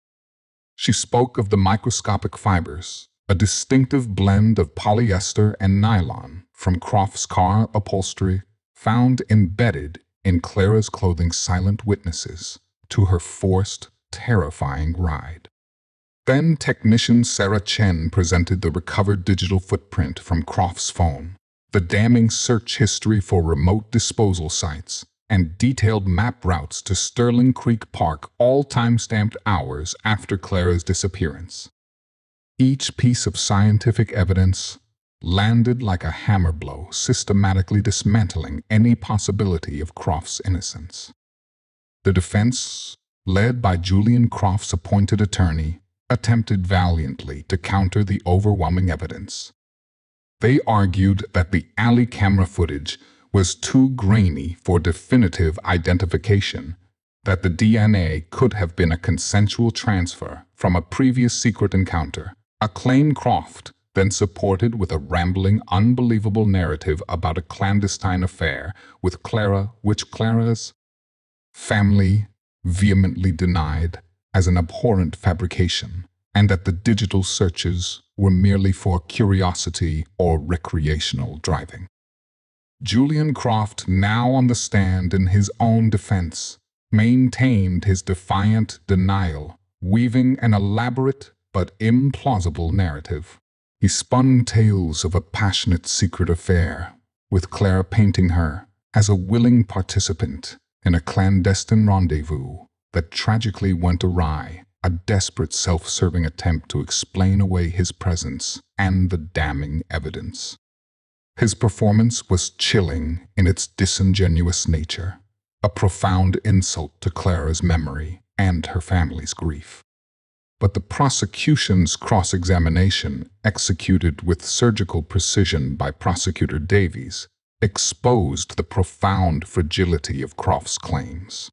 She spoke of the microscopic fibers, a distinctive blend of polyester and nylon from Croft's car upholstery, found embedded in Clara's clothing, silent witnesses to her forced, terrifying ride. Then technician Sarah Chen presented the recovered digital footprint from Croft's phone, the damning search history for remote disposal sites, and detailed map routes to Sterling Creek Park, all time-stamped hours after Clara's disappearance. Each piece of scientific evidence landed like a hammer blow, systematically dismantling any possibility of Croft's innocence. The defense, led by Julian Croft's appointed attorney, attempted valiantly to counter the overwhelming evidence. They argued that the alley camera footage was too grainy for definitive identification, that the DNA could have been a consensual transfer from a previous secret encounter, a claim Croft then supported with a rambling, unbelievable narrative about a clandestine affair with Clara, which Clara's family vehemently denied as an abhorrent fabrication, and that the digital searches were merely for curiosity or recreational driving. Julian Croft, now on the stand in his own defense, maintained his defiant denial, weaving an elaborate but implausible narrative. He spun tales of a passionate secret affair, with Clara painting her as a willing participant in a clandestine rendezvous that tragically went awry, a desperate self-serving attempt to explain away his presence and the damning evidence. His performance was chilling in its disingenuous nature, a profound insult to Clara's memory and her family's grief. But the prosecution's cross-examination, executed with surgical precision by Prosecutor Davies, exposed the profound fragility of Croft's claims.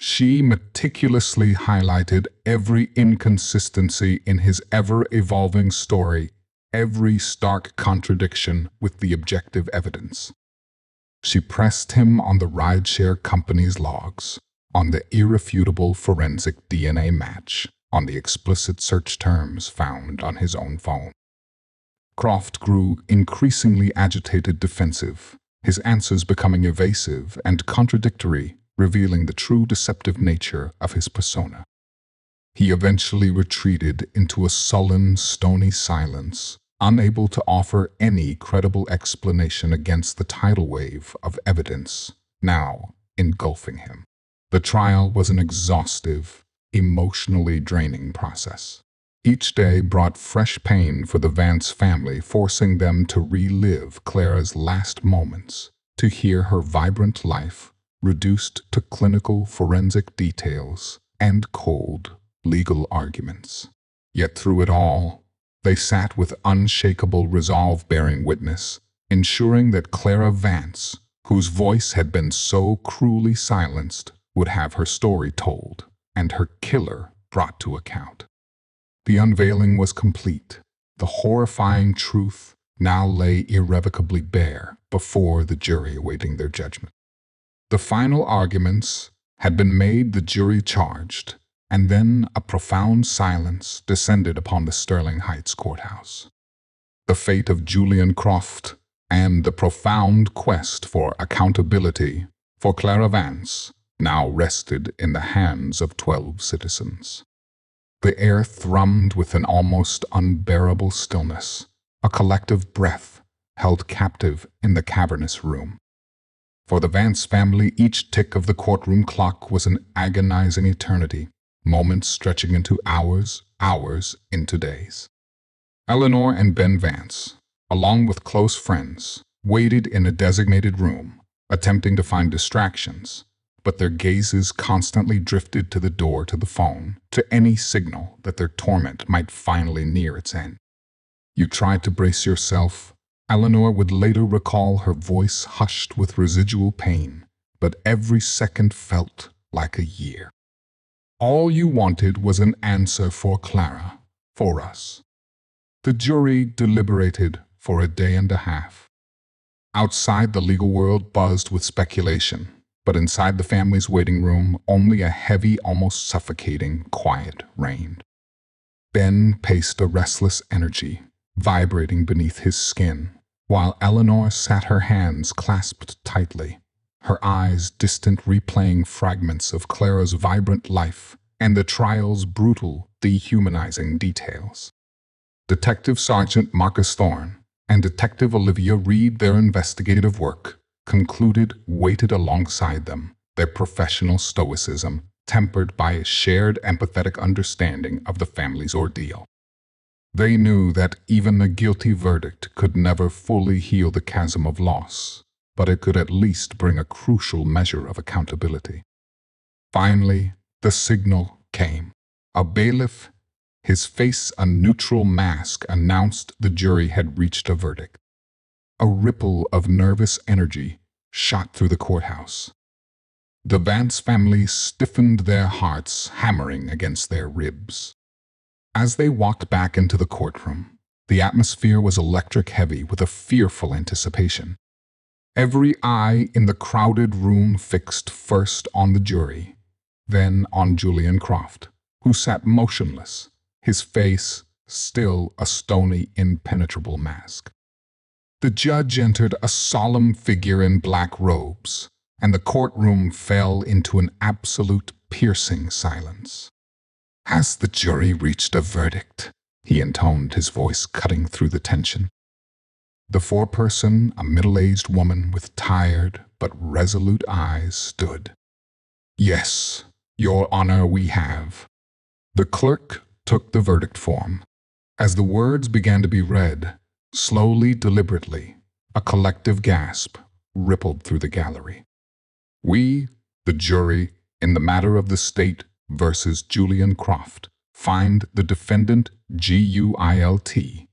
She meticulously highlighted every inconsistency in his ever-evolving story, every stark contradiction with the objective evidence. She pressed him on the rideshare company's logs, on the irrefutable forensic DNA match, on the explicit search terms found on his own phone. Croft grew increasingly agitated, defensive, his answers becoming evasive and contradictory, revealing the true deceptive nature of his persona. He eventually retreated into a sullen, stony silence, unable to offer any credible explanation against the tidal wave of evidence now engulfing him. The trial was an exhaustive, emotionally draining process. Each day brought fresh pain for the Vance family, forcing them to relive Clara's last moments, to hear her vibrant life reduced to clinical forensic details and cold legal arguments. Yet through it all, they sat with unshakable resolve, bearing witness, ensuring that Clara Vance, whose voice had been so cruelly silenced, would have her story told and her killer brought to account. The unveiling was complete. The horrifying truth now lay irrevocably bare before the jury awaiting their judgment. The final arguments had been made, the jury charged, and then a profound silence descended upon the Sterling Heights courthouse. The fate of Julian Croft and the profound quest for accountability for Clara Vance now rested in the hands of 12 citizens. The air thrummed with an almost unbearable stillness, a collective breath held captive in the cavernous room. For the Vance family, each tick of the courtroom clock was an agonizing eternity, moments stretching into hours, hours into days. Eleanor and Ben Vance, along with close friends, waited in a designated room, attempting to find distractions, but their gazes constantly drifted to the door, to the phone, to any signal that their torment might finally near its end. You tried to brace yourself, Eleanor would later recall her voice hushed with residual pain, but every second felt like a year. All you wanted was an answer for Clara, for us. The jury deliberated for a day and a half. Outside, the legal world buzzed with speculation, but inside the family's waiting room, only a heavy, almost suffocating quiet reigned. Ben paced a restless energy, vibrating beneath his skin, while Eleanor sat her hands clasped tightly, her eyes distant replaying fragments of Clara's vibrant life and the trial's brutal, dehumanizing details. Detective Sergeant Marcus Thorne and Detective Olivia Reed, their investigative work, concluded, waited alongside them, their professional stoicism tempered by a shared empathetic understanding of the family's ordeal. They knew that even a guilty verdict could never fully heal the chasm of loss, but it could at least bring a crucial measure of accountability. Finally, the signal came. A bailiff, his face a neutral mask, announced the jury had reached a verdict. A ripple of nervous energy shot through the courthouse. The Vance family stiffened their hearts, hammering against their ribs. As they walked back into the courtroom, the atmosphere was electric heavy with a fearful anticipation. Every eye in the crowded room fixed first on the jury, then on Julian Croft, who sat motionless, his face still a stony, impenetrable mask. The judge entered, a solemn figure in black robes, and the courtroom fell into an absolute, piercing silence. "Has the jury reached a verdict?" he intoned, his voice cutting through the tension. The foreperson, a middle-aged woman with tired but resolute eyes, stood. "Yes, Your Honor, we have." The clerk took the verdict form. As the words began to be read, slowly, deliberately, a collective gasp rippled through the gallery. "We, the jury, in the matter of the state versus Julian Croft, find the defendant guilty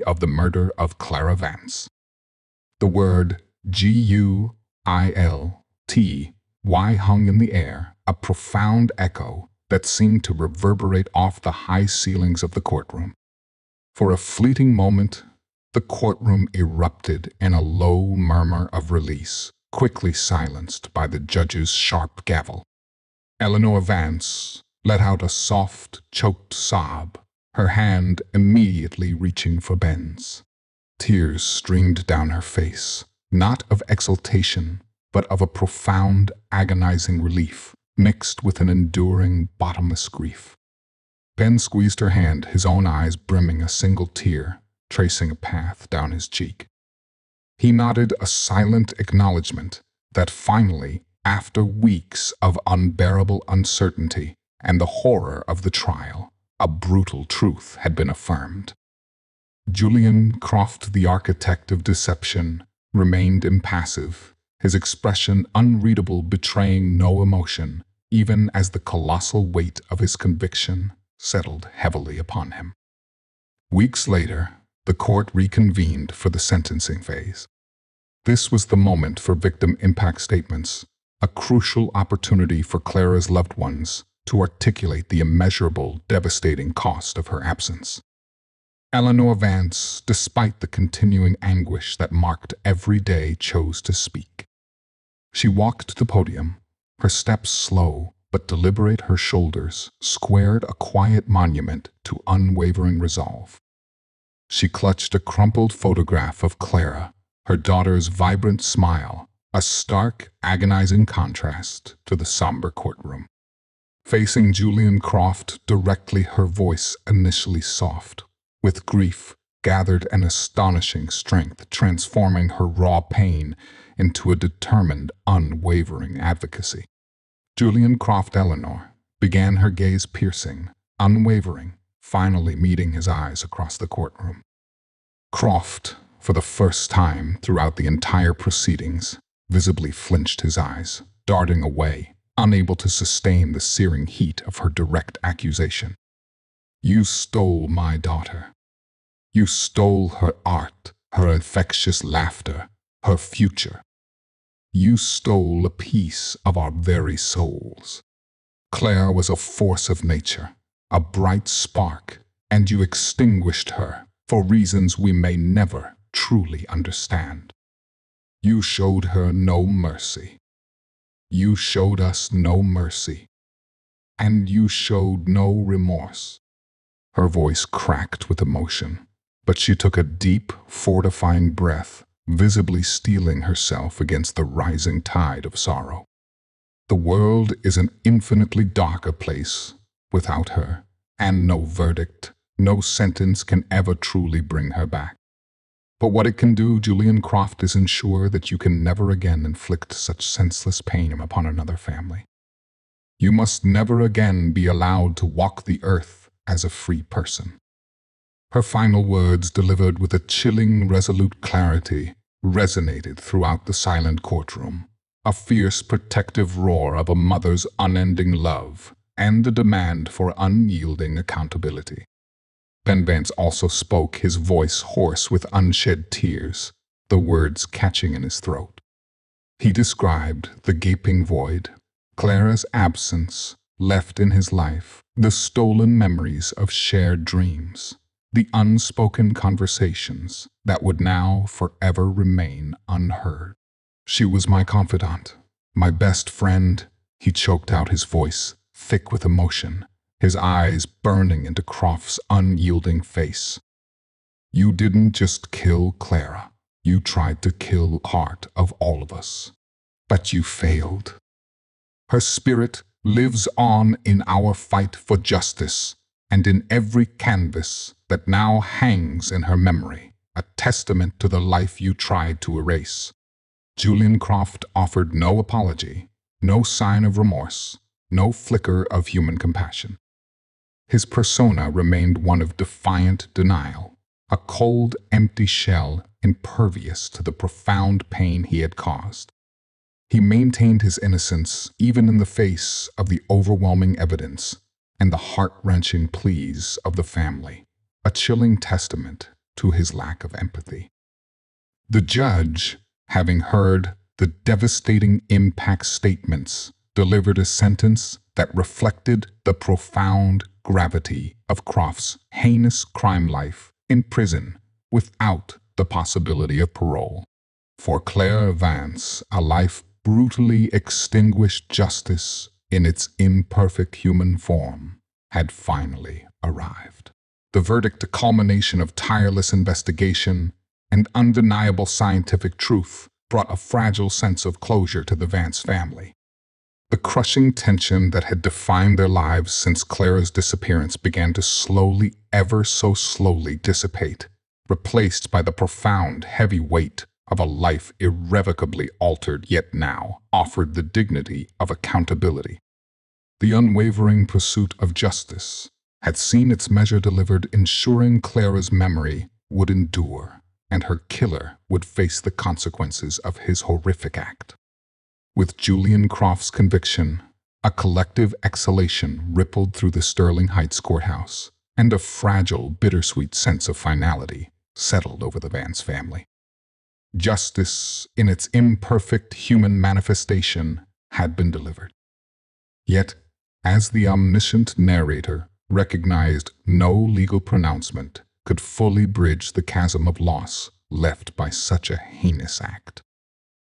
of the murder of Clara Vance." The word guilty hung in the air, a profound echo that seemed to reverberate off the high ceilings of the courtroom. For a fleeting moment, the courtroom erupted in a low murmur of release, quickly silenced by the judge's sharp gavel. Eleanor Vance let out a soft, choked sob, her hand immediately reaching for Ben's. Tears streamed down her face, not of exultation, but of a profound, agonizing relief, mixed with an enduring, bottomless grief. Ben squeezed her hand, his own eyes brimming, a single tear tracing a path down his cheek. He nodded a silent acknowledgement that finally, after weeks of unbearable uncertainty and the horror of the trial, a brutal truth had been affirmed. Julian Croft, the architect of deception, remained impassive, his expression unreadable, betraying no emotion, even as the colossal weight of his conviction settled heavily upon him. Weeks later, the court reconvened for the sentencing phase. This was the moment for victim impact statements, a crucial opportunity for Clara's loved ones to articulate the immeasurable, devastating cost of her absence. Eleanor Vance, despite the continuing anguish that marked every day, chose to speak. She walked to the podium, her steps slow but deliberate, her shoulders squared, a quiet monument to unwavering resolve. She clutched a crumpled photograph of Clara, her daughter's vibrant smile, a stark, agonizing contrast to the somber courtroom. Facing Julian Croft directly, her voice initially soft, with grief gathered an astonishing strength, transforming her raw pain into a determined, unwavering advocacy. Julian Croft, Eleanor, began, her gaze piercing, unwavering, finally meeting his eyes across the courtroom. Croft, for the first time throughout the entire proceedings, visibly flinched, his eyes darting away, unable to sustain the searing heat of her direct accusation. "You stole my daughter. You stole her art, her infectious laughter, her future. You stole a piece of our very souls. Claire was a force of nature, a bright spark, and you extinguished her for reasons we may never truly understand. You showed her no mercy. You showed us no mercy. And you showed no remorse. Her voice cracked with emotion, but she took a deep, fortifying breath, visibly steeling herself against the rising tide of sorrow. The world is an infinitely darker place without her, and no verdict, no sentence can ever truly bring her back. But what it can do, Julian Croft, is ensure that you can never again inflict such senseless pain upon another family. You must never again be allowed to walk the earth as a free person. Her final words, delivered with a chilling, resolute clarity, resonated throughout the silent courtroom, a fierce, protective roar of a mother's unending love and a demand for unyielding accountability. Ben Vance also spoke, his voice hoarse with unshed tears, the words catching in his throat. He described the gaping void, Clara's absence left in his life, the stolen memories of shared dreams, the unspoken conversations that would now forever remain unheard. She was my confidant, my best friend. He choked out, his voice thick with emotion, his eyes burning into Croft's unyielding face. You didn't just kill Clara. You tried to kill part of all of us. But you failed. Her spirit lives on in our fight for justice and in every canvas that now hangs in her memory, a testament to the life you tried to erase. Julian Croft offered no apology, no sign of remorse, no flicker of human compassion. His persona remained one of defiant denial, a cold, empty shell impervious to the profound pain he had caused. He maintained his innocence even in the face of the overwhelming evidence and the heart-wrenching pleas of the family, a chilling testament to his lack of empathy. The judge, having heard the devastating impact statements, delivered a sentence that reflected the profound gravity of Croft's heinous crime life in prison without the possibility of parole. For Claire Vance, a life brutally extinguished, justice in its imperfect human form had finally arrived. The verdict, a culmination of tireless investigation and undeniable scientific truth, brought a fragile sense of closure to the Vance family. The crushing tension that had defined their lives since Clara's disappearance began to slowly, ever so slowly, dissipate, replaced by the profound, heavy weight of a life irrevocably altered, yet now offered the dignity of accountability. The unwavering pursuit of justice had seen its measure delivered, ensuring Clara's memory would endure and her killer would face the consequences of his horrific act. With Julian Croft's conviction, a collective exhalation rippled through the Sterling Heights courthouse, and a fragile, bittersweet sense of finality settled over the Vance family. Justice, in its imperfect human manifestation, had been delivered. Yet, as the omniscient narrator recognized, no legal pronouncement could fully bridge the chasm of loss left by such a heinous act.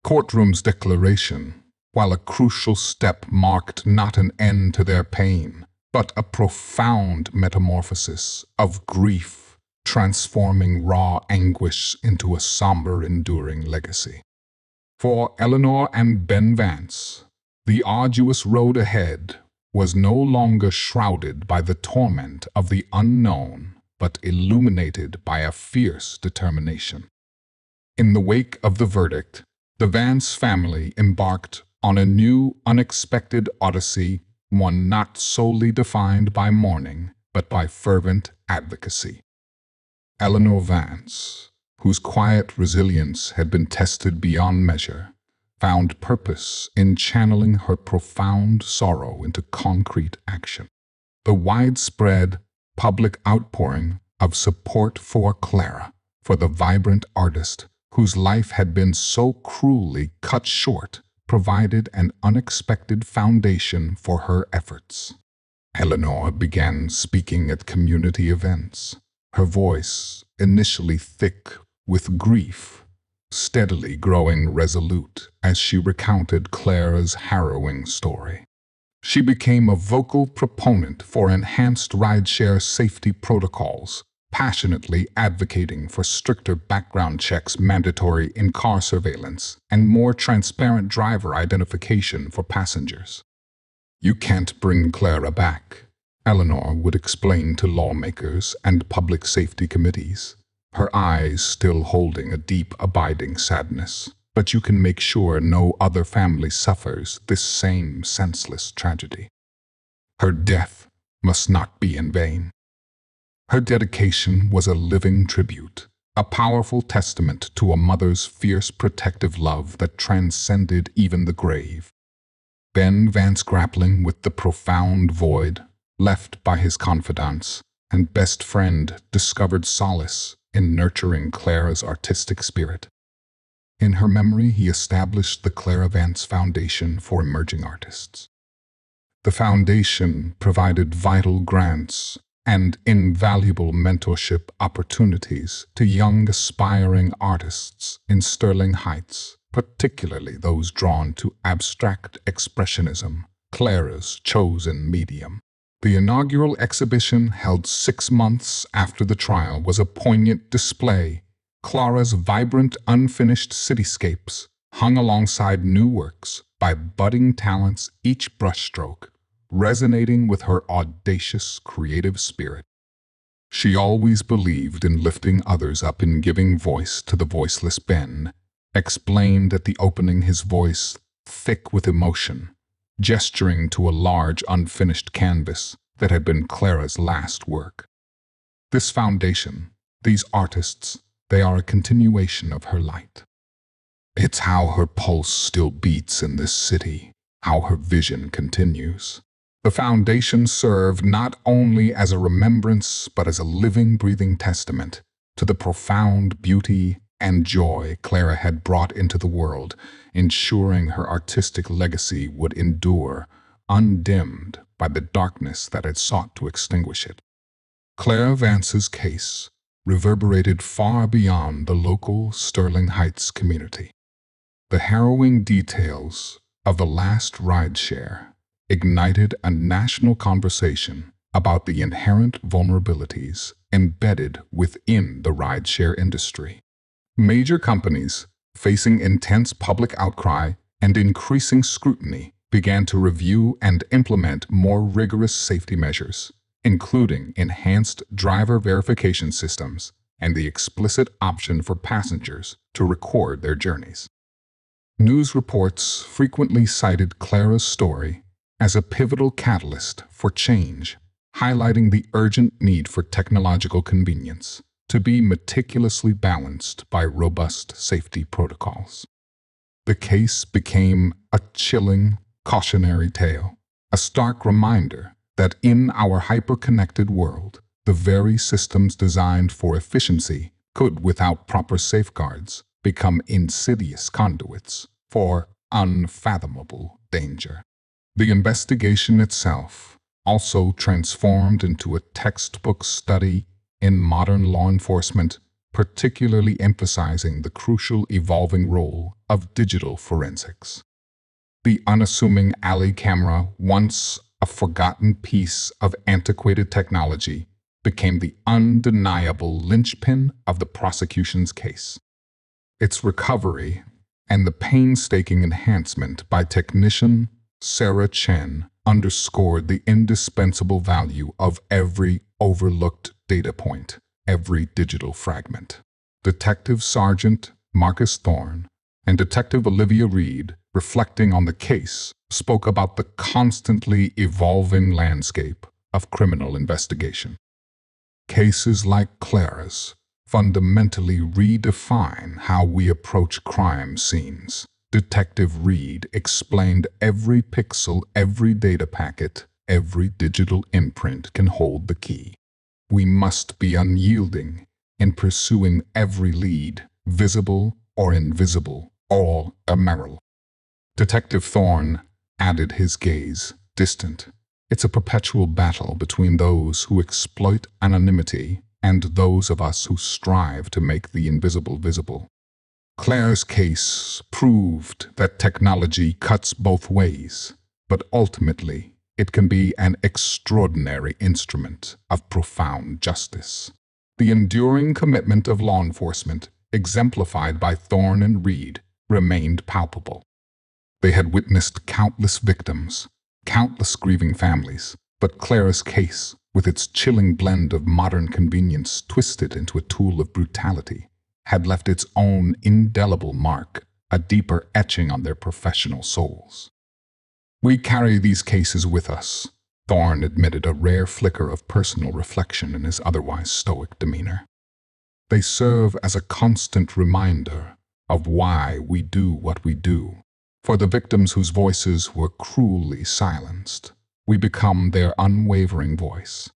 Courtroom's declaration, while a crucial step, marked not an end to their pain, but a profound metamorphosis of grief, transforming raw anguish into a somber, enduring legacy. For Eleanor and Ben Vance, the arduous road ahead was no longer shrouded by the torment of the unknown, but illuminated by a fierce determination. In the wake of the verdict, the Vance family embarked on a new, unexpected odyssey, one not solely defined by mourning, but by fervent advocacy. Eleanor Vance, whose quiet resilience had been tested beyond measure, found purpose in channeling her profound sorrow into concrete action. The widespread public outpouring of support for Clara for the vibrant artist whose life had been so cruelly cut short provided an unexpected foundation for her efforts. Eleanor began speaking at community events, her voice, initially thick with grief, steadily growing resolute as she recounted Clara's harrowing story. She became a vocal proponent for enhanced rideshare safety protocols, passionately advocating for stricter background checks, mandatory in-car surveillance, and more transparent driver identification for passengers. "You can't bring Clara back," Eleanor would explain to lawmakers and public safety committees, her eyes still holding a deep, abiding sadness. "But you can make sure no other family suffers this same senseless tragedy. Her death must not be in vain." Her dedication was a living tribute, a powerful testament to a mother's fierce protective love that transcended even the grave. Ben Vance, grappling with the profound void left by his confidants and best friend, discovered solace in nurturing Clara's artistic spirit. In her memory, he established the Clara Vance Foundation for Emerging Artists. The foundation provided vital grants and invaluable mentorship opportunities to young aspiring artists in Sterling Heights, particularly those drawn to abstract expressionism, Clara's chosen medium. The inaugural exhibition, held 6 months after the trial, was a poignant display. Clara's vibrant, unfinished cityscapes hung alongside new works by budding talents, each brushstroke resonating with her audacious creative spirit. She always believed in lifting others up, in giving voice to the voiceless. Ben explained at the opening, his voice thick with emotion, gesturing to a large, unfinished canvas that had been Clara's last work. This foundation, these artists, they are a continuation of her light. It's how her pulse still beats in this city, how her vision continues. The foundation served not only as a remembrance, but as a living, breathing testament to the profound beauty and joy Clara had brought into the world, ensuring her artistic legacy would endure, undimmed by the darkness that had sought to extinguish it. Clara Vance's case reverberated far beyond the local Sterling Heights community. The harrowing details of the last rideshare ignited a national conversation about the inherent vulnerabilities embedded within the rideshare industry. Major companies, facing intense public outcry and increasing scrutiny, began to review and implement more rigorous safety measures, including enhanced driver verification systems and the explicit option for passengers to record their journeys. News reports frequently cited Clara's story as a pivotal catalyst for change, highlighting the urgent need for technological convenience to be meticulously balanced by robust safety protocols. The case became a chilling, cautionary tale, a stark reminder that in our hyper-connected world, the very systems designed for efficiency could, without proper safeguards, become insidious conduits for unfathomable danger. The investigation itself also transformed into a textbook study in modern law enforcement, particularly emphasizing the crucial evolving role of digital forensics. The unassuming alley camera, once a forgotten piece of antiquated technology, became the undeniable linchpin of the prosecution's case. Its recovery and the painstaking enhancement by technician Sarah Chen underscored the indispensable value of every overlooked data point, every digital fragment. Detective Sergeant Marcus Thorne and Detective Olivia Reed, reflecting on the case, spoke about the constantly evolving landscape of criminal investigation. Cases like Clara's fundamentally redefine how we approach crime scenes. Detective Reed explained every pixel, every data packet, every digital imprint can hold the key. We must be unyielding in pursuing every lead, visible or invisible, all ephemeral. Detective Thorne added his gaze, distant. It's a perpetual battle between those who exploit anonymity and those of us who strive to make the invisible visible. Claire's case proved that technology cuts both ways, but ultimately it can be an extraordinary instrument of profound justice. The enduring commitment of law enforcement, exemplified by Thorne and Reed, remained palpable. They had witnessed countless victims, countless grieving families, but Claire's case, with its chilling blend of modern convenience twisted into a tool of brutality, had left its own indelible mark, a deeper etching on their professional souls. We carry these cases with us, Thorne admitted, a rare flicker of personal reflection in his otherwise stoic demeanor. They serve as a constant reminder of why we do what we do. For the victims whose voices were cruelly silenced, we become their unwavering voice.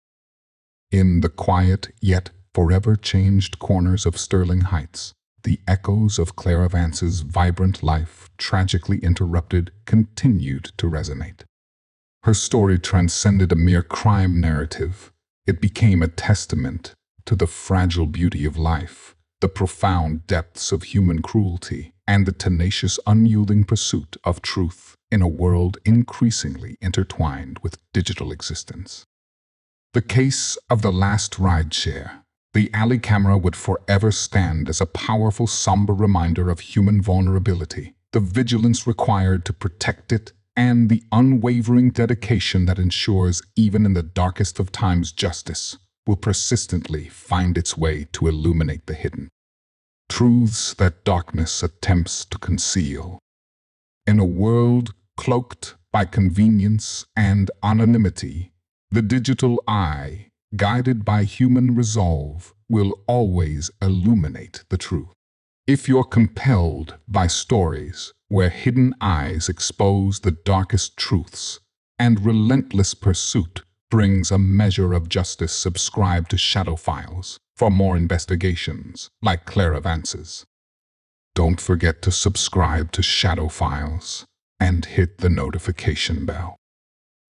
In the quiet yet forever changed corners of Sterling Heights, the echoes of Claire Vance's vibrant life, tragically interrupted, continued to resonate. Her story transcended a mere crime narrative. It became a testament to the fragile beauty of life, the profound depths of human cruelty, and the tenacious, unyielding pursuit of truth in a world increasingly intertwined with digital existence. The case of the last rideshare. The alley camera would forever stand as a powerful, somber reminder of human vulnerability, the vigilance required to protect it, and the unwavering dedication that ensures even in the darkest of times justice will persistently find its way to illuminate the hidden truths that darkness attempts to conceal. In a world cloaked by convenience and anonymity, the digital eye, guided by human resolve, will always illuminate the truth. If you're compelled by stories where hidden eyes expose the darkest truths and relentless pursuit brings a measure of justice, subscribe to Shadow Files for more investigations like Claire Vance's. Don't forget to subscribe to Shadow Files and hit the notification bell.